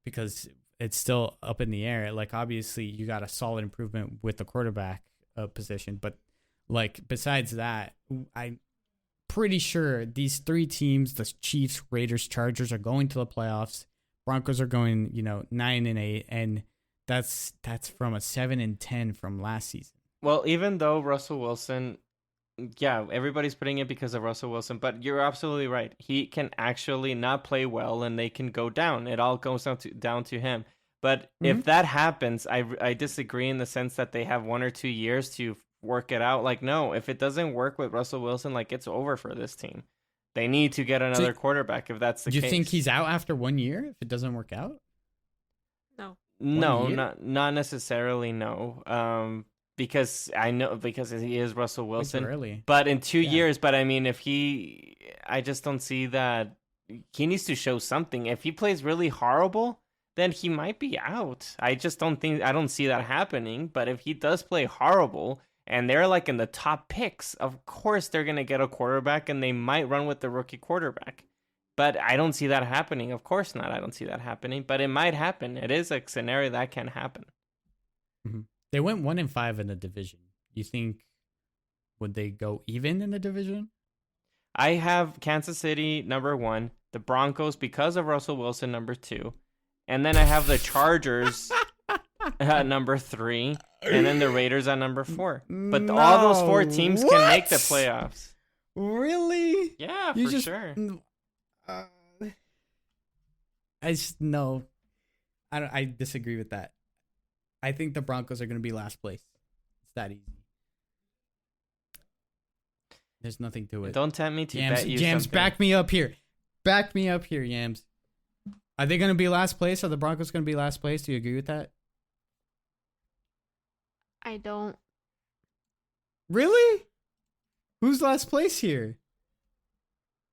because it's still up in the air. Like, obviously you got a solid improvement with the quarterback position, but like besides that, I'm pretty sure these 3 teams, the Chiefs, Raiders, Chargers, are going to the playoffs. Broncos are going 9-8, and that's from a 7-10 from last season. Well, even though Russell Wilson, yeah, everybody's putting it because of Russell Wilson, but you're absolutely right. He can actually not play well, and they can go down. It all goes down to him. But if that happens, I disagree in the sense that they have 1 or 2 years to work it out. Like, no, if it doesn't work with Russell Wilson, like, it's over for this team. They need to get another quarterback if that's the case. Do you think he's out after 1 year if it doesn't work out? No. No, not necessarily, no. Because he is Russell Wilson. But in 2 years, but I mean, I just don't see that. He needs to show something. If he plays really horrible, then he might be out. I don't see that happening. But if he does play horrible and they're like in the top picks, of course they're going to get a quarterback, and they might run with the rookie quarterback. But I don't see that happening. Of course not. I don't see that happening, but it might happen. It is a scenario that can happen. Mm-hmm. They went 1-5 in the division. You think, would they go even in the division? I have Kansas City number 1, the Broncos, because of Russell Wilson, number 2, and then I have the Chargers at number 3, and then the Raiders at number 4. But all those 4 teams can make the playoffs. Really? Yeah, sure. I disagree with that. I think the Broncos are going to be last place. It's that easy. There's nothing to it. Don't tempt me to Yams, bet you Yams, something. back me up here. Back me up here, Yams. Are they going to be last place? Are the Broncos going to be last place? Do you agree with that? I don't. Really? Who's last place here?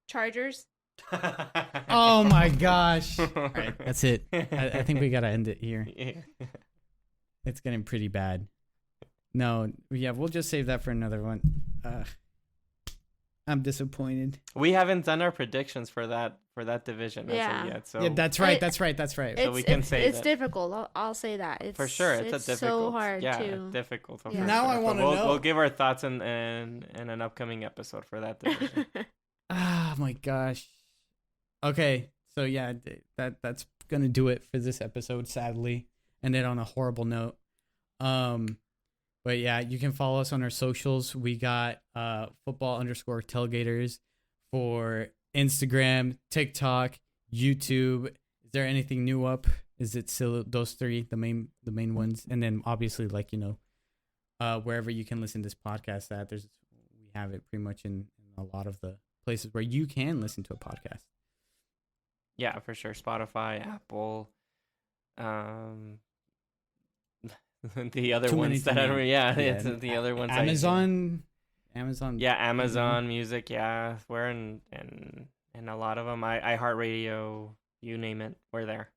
Chargers. Oh my gosh. All right, that's it. I think we got to end it here. Yeah. It's getting pretty bad. No, yeah, we'll just save that for another one. I'm disappointed. We haven't done our predictions for that division as of yet. So yeah, that's right. So we can say it's difficult. I'll say that. It's for sure. It's a difficult. So hard difficult. Yeah. Now I want to know. We'll give our thoughts in an upcoming episode for that division. Oh my gosh. Okay, so yeah, that's gonna do it for this episode. Sadly, ended on a horrible note. But yeah, you can follow us on our socials. We got football_tailgaters for Instagram, TikTok, YouTube. Is there anything new up? Is it still those 3, the main ones? And then obviously, like, wherever you can listen to this podcast at. We have it pretty much in a lot of the places where you can listen to a podcast. Yeah, for sure. Spotify, Apple, the other ones that I don't. It's the other ones. Amazon. Yeah, Amazon Music. Yeah, we're in a lot of them. iHeartRadio, you name it, we're there.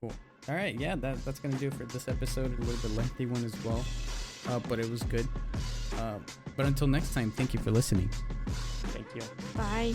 Cool. All right, yeah, that's gonna do it for this episode. A little bit lengthy one as well, but it was good. But until next time, thank you for listening. Thank you. Bye.